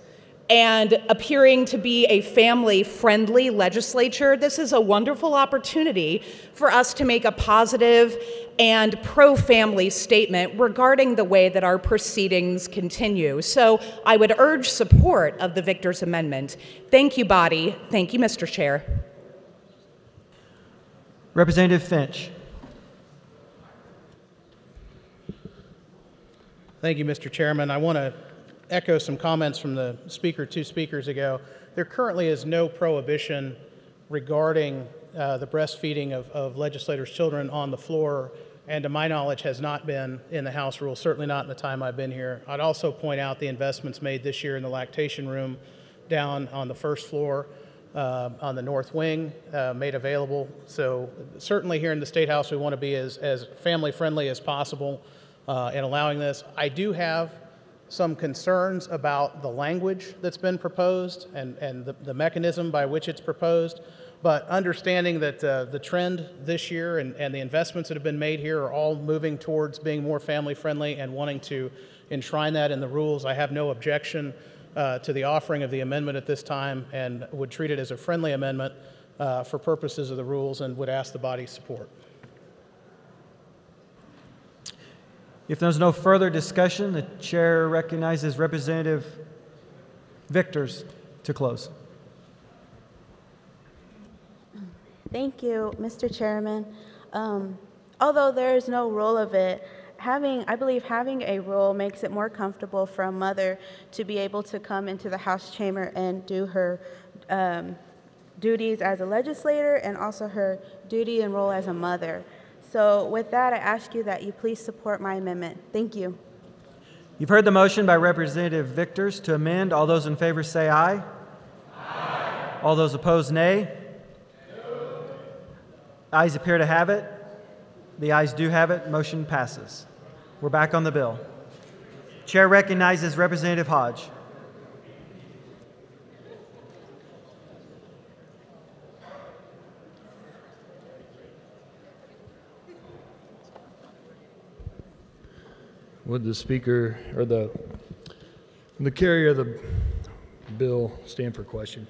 and appearing to be a family-friendly legislature, this is a wonderful opportunity for us to make a positive and pro-family statement regarding the way that our proceedings continue. So I would urge support of the Victor's Amendment. Thank you, body. Thank you, Mr. Chair. Representative Finch. Thank you, Mr. Chairman. I want to echo some comments from the speaker 2 speakers ago. There currently is no prohibition regarding the breastfeeding of legislators' children on the floor, and to my knowledge has not been in the House rules, certainly not in the time I've been here. I'd also point out the investments made this year in the lactation room down on the first floor on the north wing made available. So certainly here in the State House we want to be as family-friendly as possible in allowing this. I do have some concerns about the language that's been proposed and the mechanism by which it's proposed, but understanding that the trend this year and the investments that have been made here are all moving towards being more family-friendly and wanting to enshrine that in the rules, I have no objection to the offering of the amendment at this time and would treat it as a friendly amendment for purposes of the rules and would ask the body's support. If there's no further discussion, the chair recognizes Representative Victors to close. Thank you, Mr. Chairman. Although there is no rule of it, I believe having a rule makes it more comfortable for a mother to be able to come into the House chamber and do her duties as a legislator and also her duty and role as a mother. So with that, I ask you that you please support my amendment. Thank you. You've heard the motion by Representative Victors to amend. All those in favor say aye. Aye. All those opposed, nay. No. Ayes appear to have it. The ayes do have it. Motion passes. We're back on the bill. Chair recognizes Representative Hodge. Would the speaker or the carrier of the bill stand for question?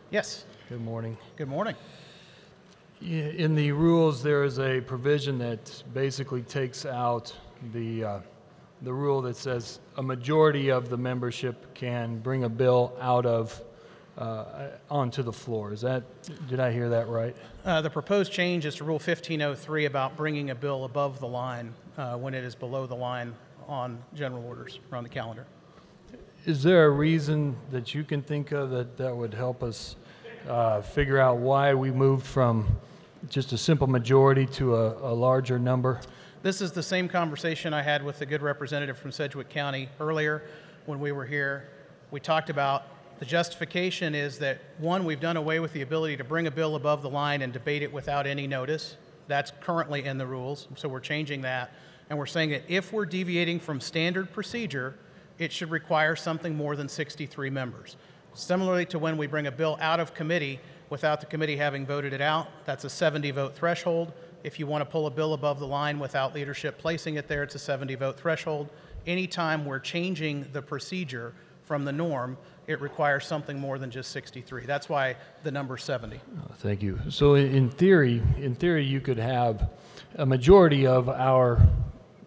Yes. Good morning. Good morning. In the rules, there is a provision that basically takes out the rule that says a majority of the membership can bring a bill out of onto the floor. Did I hear that right? The proposed change is to Rule 1503 about bringing a bill above the line when it is below the line on general orders or on the calendar. Is there a reason that you can think of that would help us figure out why we moved from just a simple majority to a larger number? This is the same conversation I had with the good representative from Sedgwick County earlier when we were here. We talked about the justification is that, one, we've done away with the ability to bring a bill above the line and debate it without any notice. That's currently in the rules, so we're changing that. And we're saying that if we're deviating from standard procedure, it should require something more than 63 members. Similarly to when we bring a bill out of committee without the committee having voted it out, that's a 70-vote threshold. If you want to pull a bill above the line without leadership placing it there, it's a 70-vote threshold. Anytime we're changing the procedure from the norm, it requires something more than just 63. That's why the number's 70. Oh, thank you. So in theory, you could have a majority of our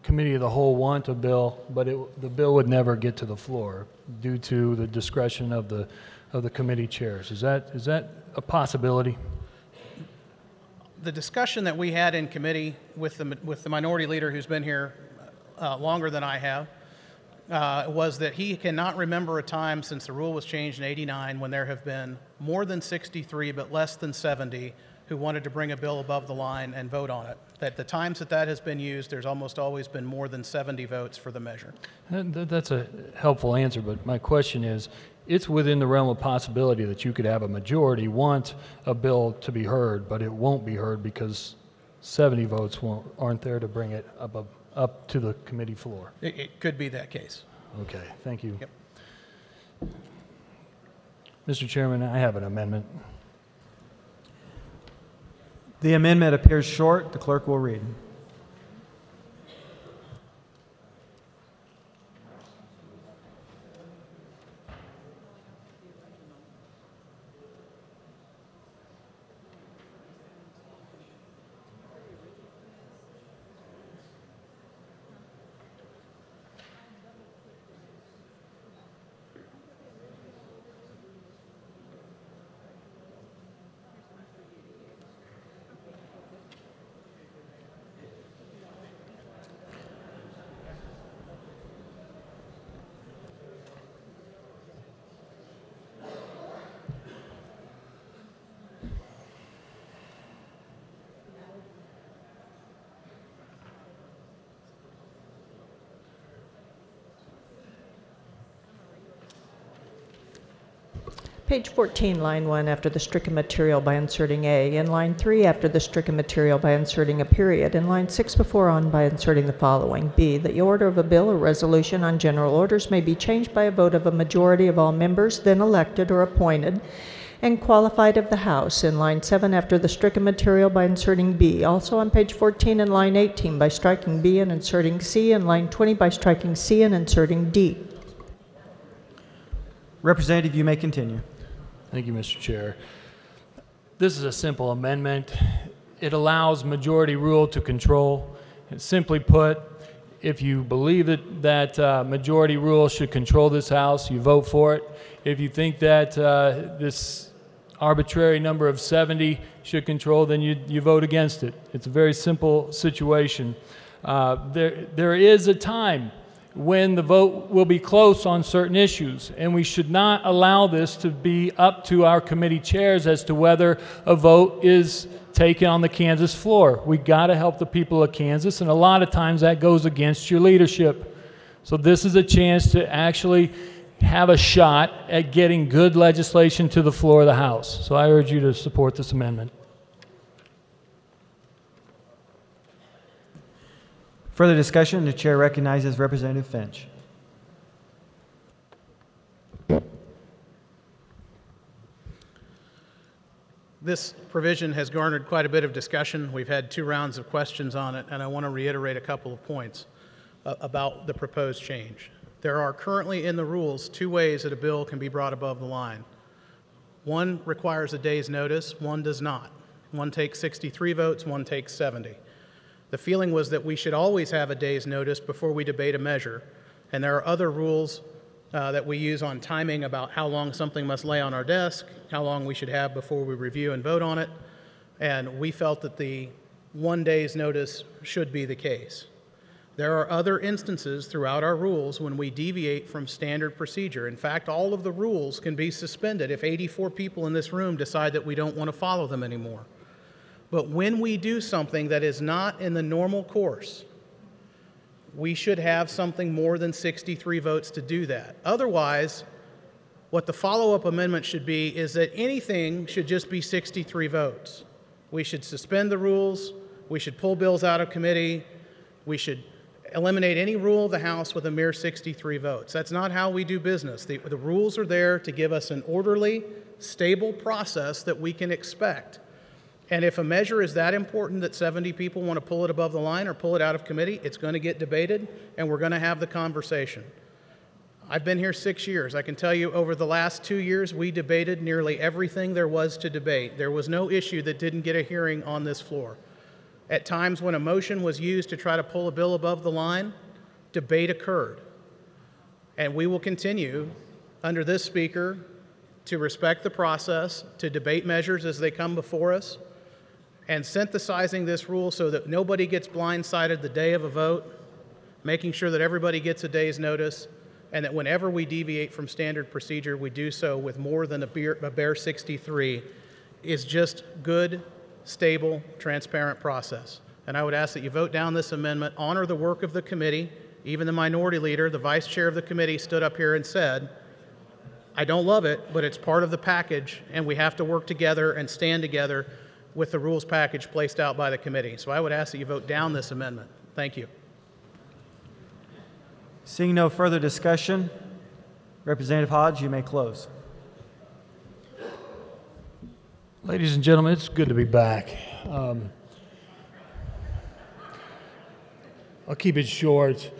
committee of the whole want a bill, but the bill would never get to the floor due to the discretion of the committee chairs. Is that a possibility? The discussion that we had in committee with the minority leader who's been here longer than I have was that he cannot remember a time since the rule was changed in '89 when there have been more than 63 but less than 70 who wanted to bring a bill above the line and vote on it. At the times that has been used, there's almost always been more than 70 votes for the measure. That's a helpful answer, but my question is, it's within the realm of possibility that you could have a majority want a bill to be heard, but it won't be heard because 70 votes aren't there to bring it up to the committee floor. It could be that case. Okay, thank you. Yep. Mr. Chairman, I have an amendment. The amendment appears short. The clerk will read. Page 14, line 1, after the stricken material by inserting A. In line 3, after the stricken material by inserting a period. In line 6 before on by inserting the following. B, the order of a bill or resolution on general orders may be changed by a vote of a majority of all members then elected or appointed and qualified of the House. In line 7, after the stricken material by inserting B. Also on page 14 in line 18 by striking B and inserting C. In line 20 by striking C and inserting D. Representative, you may continue. Thank you, Mr. Chair. This is a simple amendment. It allows majority rule to control. And simply put, if you believe that majority rule should control this House, you vote for it. If you think that this arbitrary number of 70 should control, then you vote against it. It's a very simple situation. There is a time when the vote will be close on certain issues, and we should not allow this to be up to our committee chairs as to whether a vote is taken on the Kansas floor. We got to help the people of Kansas, and a lot of times that goes against your leadership. So this is a chance to actually have a shot at getting good legislation to the floor of the House. So I urge you to support this amendment. Further discussion, the chair recognizes Representative Finch. This provision has garnered quite a bit of discussion. We've had 2 rounds of questions on it, and I want to reiterate a couple of points about the proposed change. There are currently in the rules 2 ways that a bill can be brought above the line. One requires a day's notice, one does not. One takes 63 votes, one takes 70. The feeling was that we should always have a day's notice before we debate a measure, and there are other rules that we use on timing about how long something must lay on our desk, how long we should have before we review and vote on it, and we felt that the 1 day's notice should be the case. There are other instances throughout our rules when we deviate from standard procedure. In fact, all of the rules can be suspended if 84 people in this room decide that we don't want to follow them anymore. But when we do something that is not in the normal course, we should have something more than 63 votes to do that. Otherwise, what the follow-up amendment should be is that anything should just be 63 votes. We should suspend the rules, we should pull bills out of committee, we should eliminate any rule of the House with a mere 63 votes. That's not how we do business. The rules are there to give us an orderly, stable process that we can expect. And if a measure is that important that 70 people want to pull it above the line or pull it out of committee, it's going to get debated, and we're going to have the conversation. I've been here 6 years. I can tell you over the last 2 years, we debated nearly everything there was to debate. There was no issue that didn't get a hearing on this floor. At times when a motion was used to try to pull a bill above the line, debate occurred. And we will continue under this speaker to respect the process, to debate measures as they come before us, and synthesizing this rule so that nobody gets blindsided the day of a vote, making sure that everybody gets a day's notice, and that whenever we deviate from standard procedure, we do so with more than a bare 63, is just good, stable, transparent process. And I would ask that you vote down this amendment, honor the work of the committee. Even the minority leader, the vice chair of the committee, stood up here and said I don't love it, but it's part of the package, and we have to work together and stand together with the rules package placed out by the committee. So I would ask that you vote down this amendment. Thank you. Seeing no further discussion, Representative Hodge, you may close. Ladies and gentlemen, it's good to be back. I'll keep it short.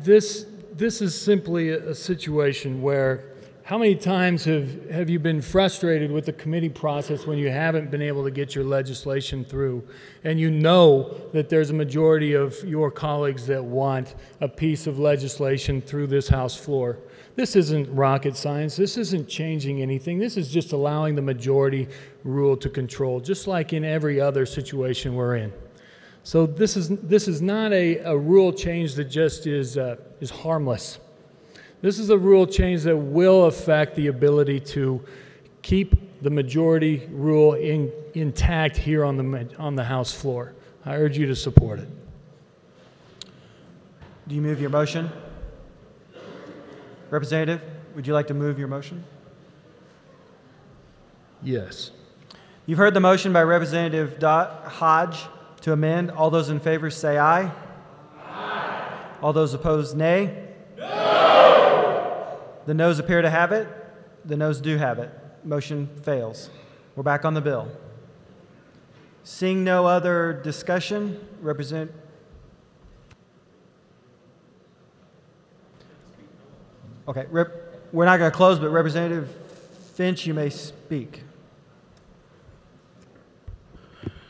This is simply a situation where how many times have you been frustrated with the committee process when you haven't been able to get your legislation through, and you know that there's a majority of your colleagues that want a piece of legislation through this House floor? This isn't rocket science. This isn't changing anything. This is just allowing the majority rule to control, just like in every other situation we're in. So this is not a rule change that just is harmless. This is a rule change that will affect the ability to keep the majority rule intact here on the House floor. I urge you to support it. Do you move your motion? Representative, would you like to move your motion? Yes. You've heard the motion by Representative Hodge to amend. All those in favor say aye. Aye. All those opposed, nay. The noes appear to have it. The noes do have it. Motion fails. We're back on the bill. Seeing no other discussion, Okay, we're not going to close, but Representative Finch, you may speak.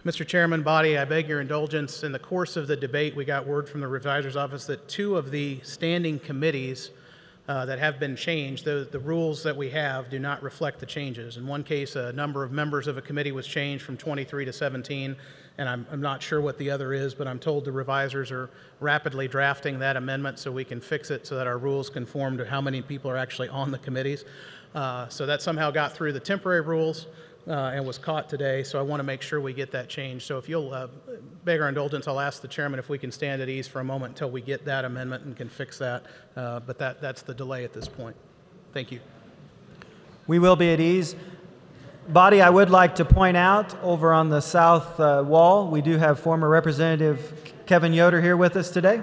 Mr. Chairman, body, I beg your indulgence. In the course of the debate, we got word from the revisor's office that 2 of the standing committees that have been changed, the rules that we have do not reflect the changes. In one case, a number of members of a committee was changed from 23 to 17, and I'm not sure what the other is, but I'm told the revisors are rapidly drafting that amendment so we can fix it so that our rules conform to how many people are actually on the committees. So that somehow got through the temporary rules and was caught today, so I want to make sure we get that changed. So if you'll beg our indulgence, I'll ask the chairman if we can stand at ease for a moment until we get that amendment and can fix that, but that's the delay at this point. Thank you. We will be at ease. Body, I would like to point out over on the south wall, we do have former Representative Kevin Yoder here with us today.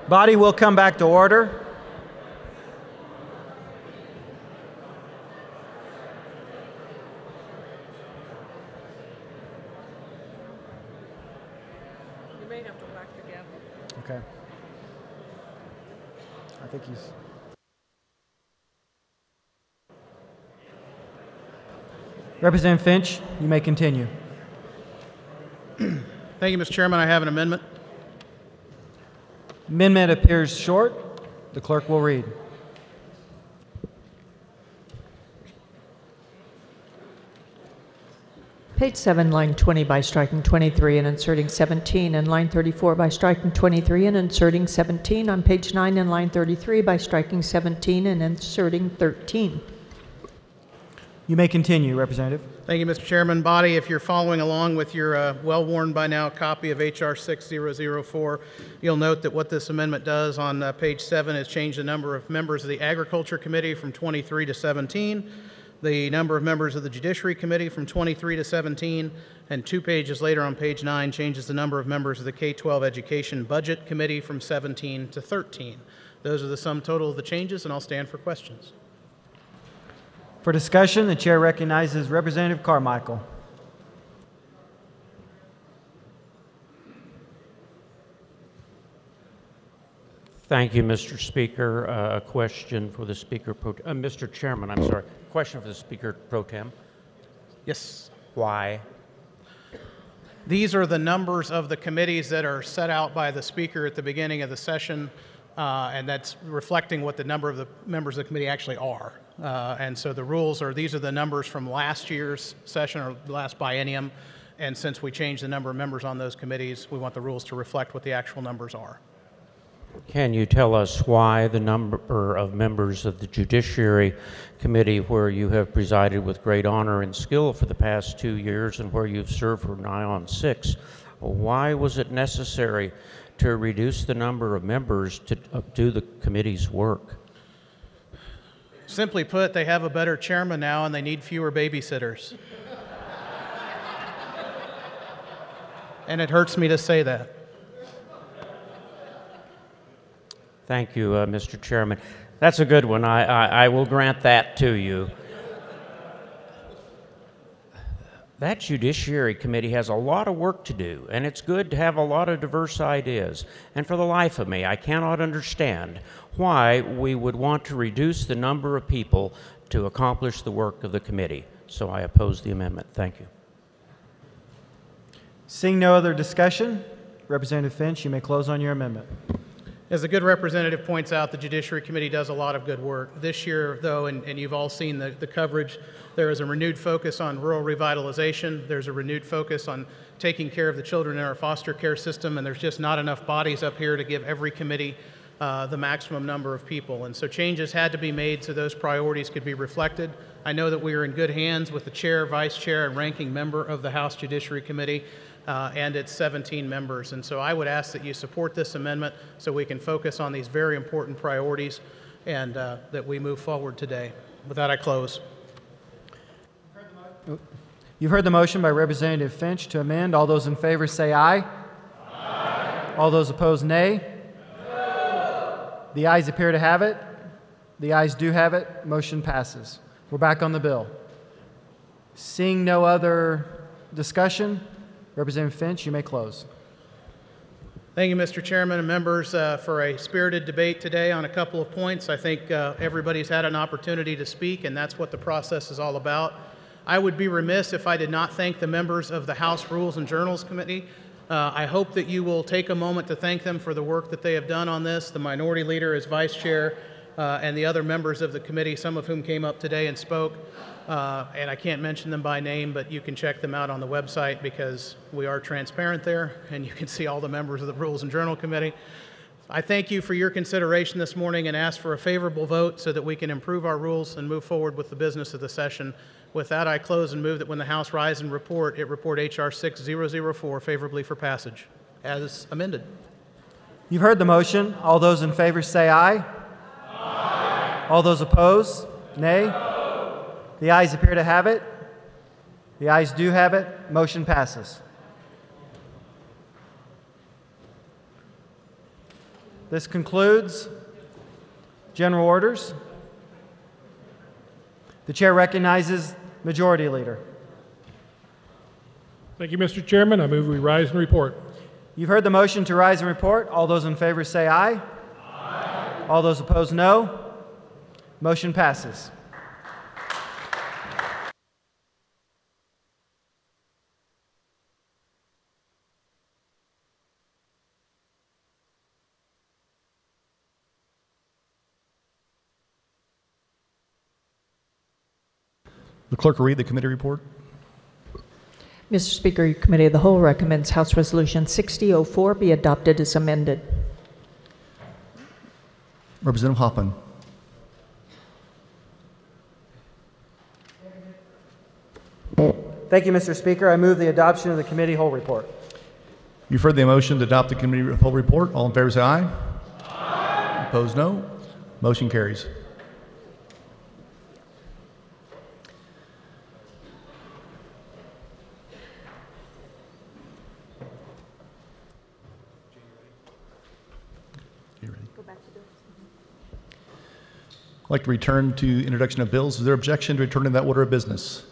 Body will come back to order. You may have to whack the gavel. Okay. I think he's... Representative Finch, you may continue. Thank you, Mr. Chairman. I have an amendment. Amendment appears short. The clerk will read. Page 7, line 20 by striking 23 and inserting 17, and line 34 by striking 23 and inserting 17, on page 9 and line 33 by striking 17 and inserting 13. You may continue, Representative. Thank you, Mr. Chairman. Body, if you're following along with your well-worn by now copy of H.R. 6004, you'll note that what this amendment does on page 7 is change the number of members of the Agriculture Committee from 23 to 17, the number of members of the Judiciary Committee from 23 to 17, and 2 pages later on page 9 changes the number of members of the K-12 Education Budget Committee from 17 to 13. Those are the sum total of the changes, and I'll stand for questions. For discussion, the chair recognizes Representative Carmichael. Thank you, Mr. Speaker. A question for the Speaker Mr. Chairman, I'm sorry. Question for the Speaker Pro Tem. Yes. Why? These are the numbers of the committees that are set out by the Speaker at the beginning of the session, and that's reflecting what the number of the members of the committee actually are. And so the rules are, these are the numbers from last year's session or last biennium, and since we changed the number of members on those committees, we want the rules to reflect what the actual numbers are. Can you tell us why the number of members of the Judiciary Committee, where you have presided with great honor and skill for the past 2 years and where you've served for nigh on 6, why was it necessary to reduce the number of members to do the committee's work? Simply put, they have a better chairman now and they need fewer babysitters. And it hurts me to say that. Thank you, Mr. Chairman. That's a good one. I will grant that to you. That Judiciary Committee has a lot of work to do, and it's good to have a lot of diverse ideas. And for the life of me, I cannot understand why we would want to reduce the number of people to accomplish the work of the committee. So I oppose the amendment. Thank you. Seeing no other discussion, Representative Finch, you may close on your amendment. As the good representative points out, the Judiciary Committee does a lot of good work. This year, though, and you've all seen the coverage, there is a renewed focus on rural revitalization. There's a renewed focus on taking care of the children in our foster care system, and there's just not enough bodies up here to give every committee the maximum number of people. And so changes had to be made so those priorities could be reflected. I know that we are in good hands with the chair, vice chair, and ranking member of the House Judiciary Committee. And its 17 members. And so I would ask that you support this amendment so we can focus on these very important priorities and that we move forward today. With that, I close. You've heard the motion by Representative Finch to amend. All those in favor say aye. Aye. All those opposed, nay. No. The ayes appear to have it. The ayes do have it. Motion passes. We're back on the bill. Seeing no other discussion, Representative Finch, you may close. Thank you, Mr. Chairman and members, for a spirited debate today on a couple of points. I think everybody's had an opportunity to speak, and that's what the process is all about. I would be remiss if I did not thank the members of the House Rules and Journals Committee. I hope that you will take a moment to thank them for the work that they have done on this, the minority leader as vice chair, and the other members of the committee, some of whom came up today and spoke. And I can't mention them by name, but you can check them out on the website because we are transparent there, and you can see all the members of the Rules and Journal Committee. I thank you for your consideration this morning and ask for a favorable vote so that we can improve our rules and move forward with the business of the session. With that, I close and move that when the House rise and report, it report H.R. 6004 favorably for passage as amended. You've heard the motion. All those in favor say aye. Aye. All those opposed, nay. No. The ayes appear to have it. The ayes do have it. Motion passes. This concludes general orders. The chair recognizes Majority Leader. Thank you, Mr. Chairman. I move we rise and report. You've heard the motion to rise and report. All those in favor say aye. Aye. All those opposed, no. Motion passes. The clerk will read the committee report. Mr. Speaker, your Committee of the Whole recommends House Resolution 6004 be adopted as amended. Representative Hoffman. Thank you, Mr. Speaker. I move the adoption of the committee whole report. You've heard the motion to adopt the committee whole report. All in favor say aye. Aye. Opposed, no. Motion carries. I'd like to return to introduction of bills. Is there objection to returning to that order of business?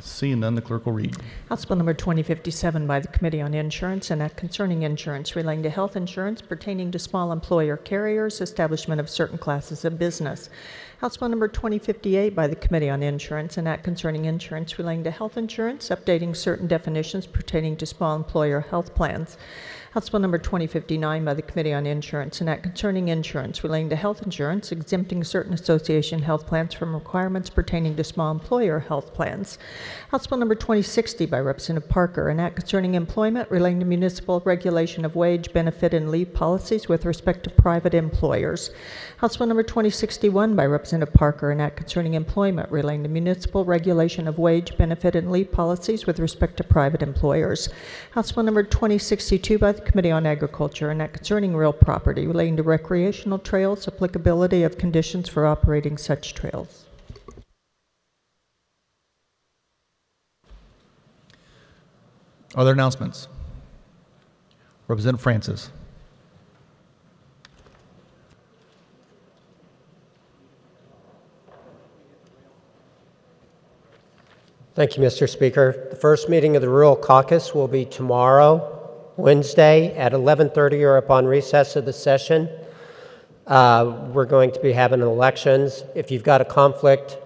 Seeing none, the clerk will read. House Bill number 2057 by the Committee on Insurance, an act concerning insurance relating to health insurance pertaining to small employer carriers, establishment of certain classes of business. House Bill number 2058 by the Committee on Insurance, an act concerning insurance relating to health insurance, updating certain definitions pertaining to small employer health plans. House Bill number 2059 by the Committee on Insurance, an act concerning insurance relating to health insurance, exempting certain association health plans from requirements pertaining to small employer health plans. House Bill number 2060 by Representative Parker, an act concerning employment relating to municipal regulation of wage, benefit, and leave policies with respect to private employers. House Bill number 2061 by Representative Parker, an act concerning employment relating to municipal regulation of wage, benefit, and leave policies with respect to private employers. House Bill number 2062 by the Committee on Agriculture, an act concerning real property relating to recreational trails, applicability of conditions for operating such trails. Are there announcements? Representative Francis. Thank you, Mr. Speaker. The first meeting of the Rural Caucus will be tomorrow, Wednesday at 11:30 or upon recess of the session. We're going to be having elections. If you've got a conflict,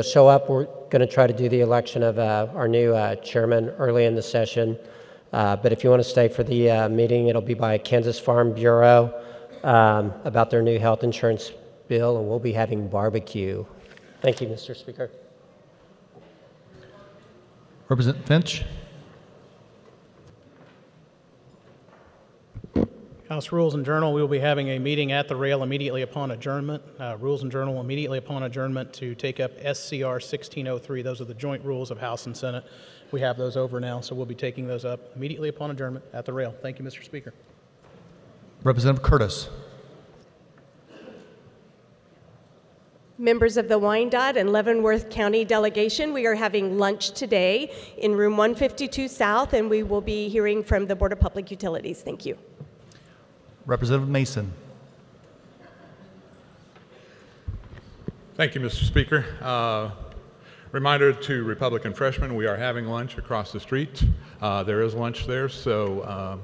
show up. We're going to try to do the election of our new chairman early in the session. But if you want to stay for the meeting, it'll be by Kansas Farm Bureau about their new health insurance bill, and we'll be having barbecue. Thank you, Mr. Speaker. Representative Finch. House Rules and Journal, we will be having a meeting at the rail immediately upon adjournment. Rules and Journal immediately upon adjournment to take up SCR 1603. Those are the joint rules of House and Senate. We have those over now, so we'll be taking those up immediately upon adjournment at the rail. Thank you, Mr. Speaker. Representative Curtis. Members of the Wyandotte and Leavenworth County delegation, we are having lunch today in room 152 South, and we will be hearing from the Board of Public Utilities. Thank you. Representative Mason. Thank you, Mr. Speaker. Reminder to Republican freshmen, we are having lunch across the street. There is lunch there, so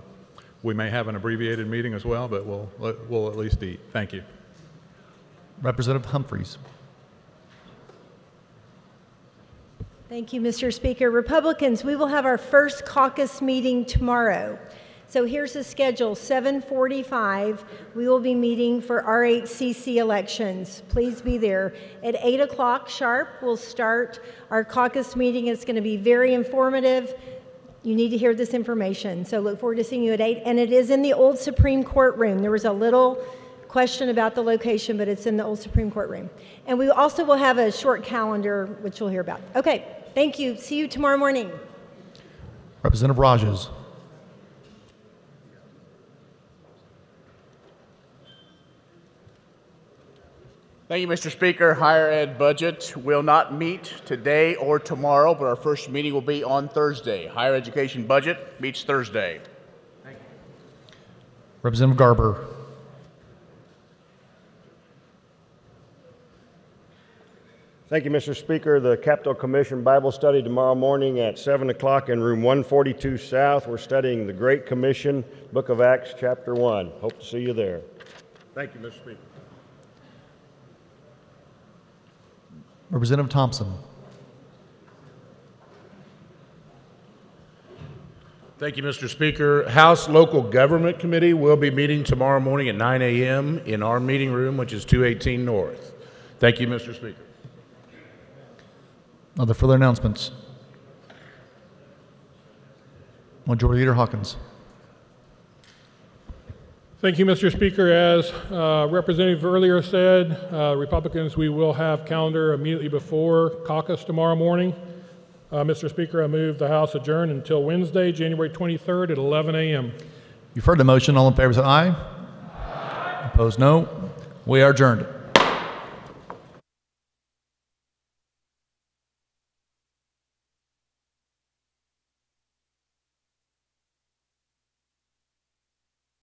we may have an abbreviated meeting as well, but we'll at least eat. Thank you. Representative Humphreys. Thank you, Mr. Speaker. Republicans, we will have our first caucus meeting tomorrow. So here's the schedule, 7:45. We will be meeting for R8CC elections. Please be there. At 8 o'clock sharp, we'll start our caucus meeting. It's going to be very informative. You need to hear this information. So look forward to seeing you at 8. And it is in the old Supreme Court room. There was a little question about the location, but it's in the old Supreme Court room. And we also will have a short calendar, which we'll hear about. Okay, thank you. See you tomorrow morning. Representative Rajas. Thank you, Mr. Speaker. Higher ed budget will not meet today or tomorrow, but our first meeting will be on Thursday. Higher education budget meets Thursday. Representative Garber. Thank you, Mr. Speaker. The Capitol Commission Bible study tomorrow morning at 7 o'clock in room 142 South. We're studying the Great Commission, Book of Acts, chapter 1. Hope to see you there. Thank you, Mr. Speaker. Representative Thompson. Thank you, Mr. Speaker. House Local Government Committee will be meeting tomorrow morning at 9 a.m. in our meeting room, which is 218 North. Thank you, Mr. Speaker. Other further announcements? Majority Leader Hawkins. Thank you, Mr. Speaker. As Representative earlier said, Republicans, we will have calendar immediately before caucus tomorrow morning. Mr. Speaker, I move the House adjourn until Wednesday, January 23rd at 11 a.m. You've heard the motion. All in favor say aye. Aye. Opposed, no. We are adjourned.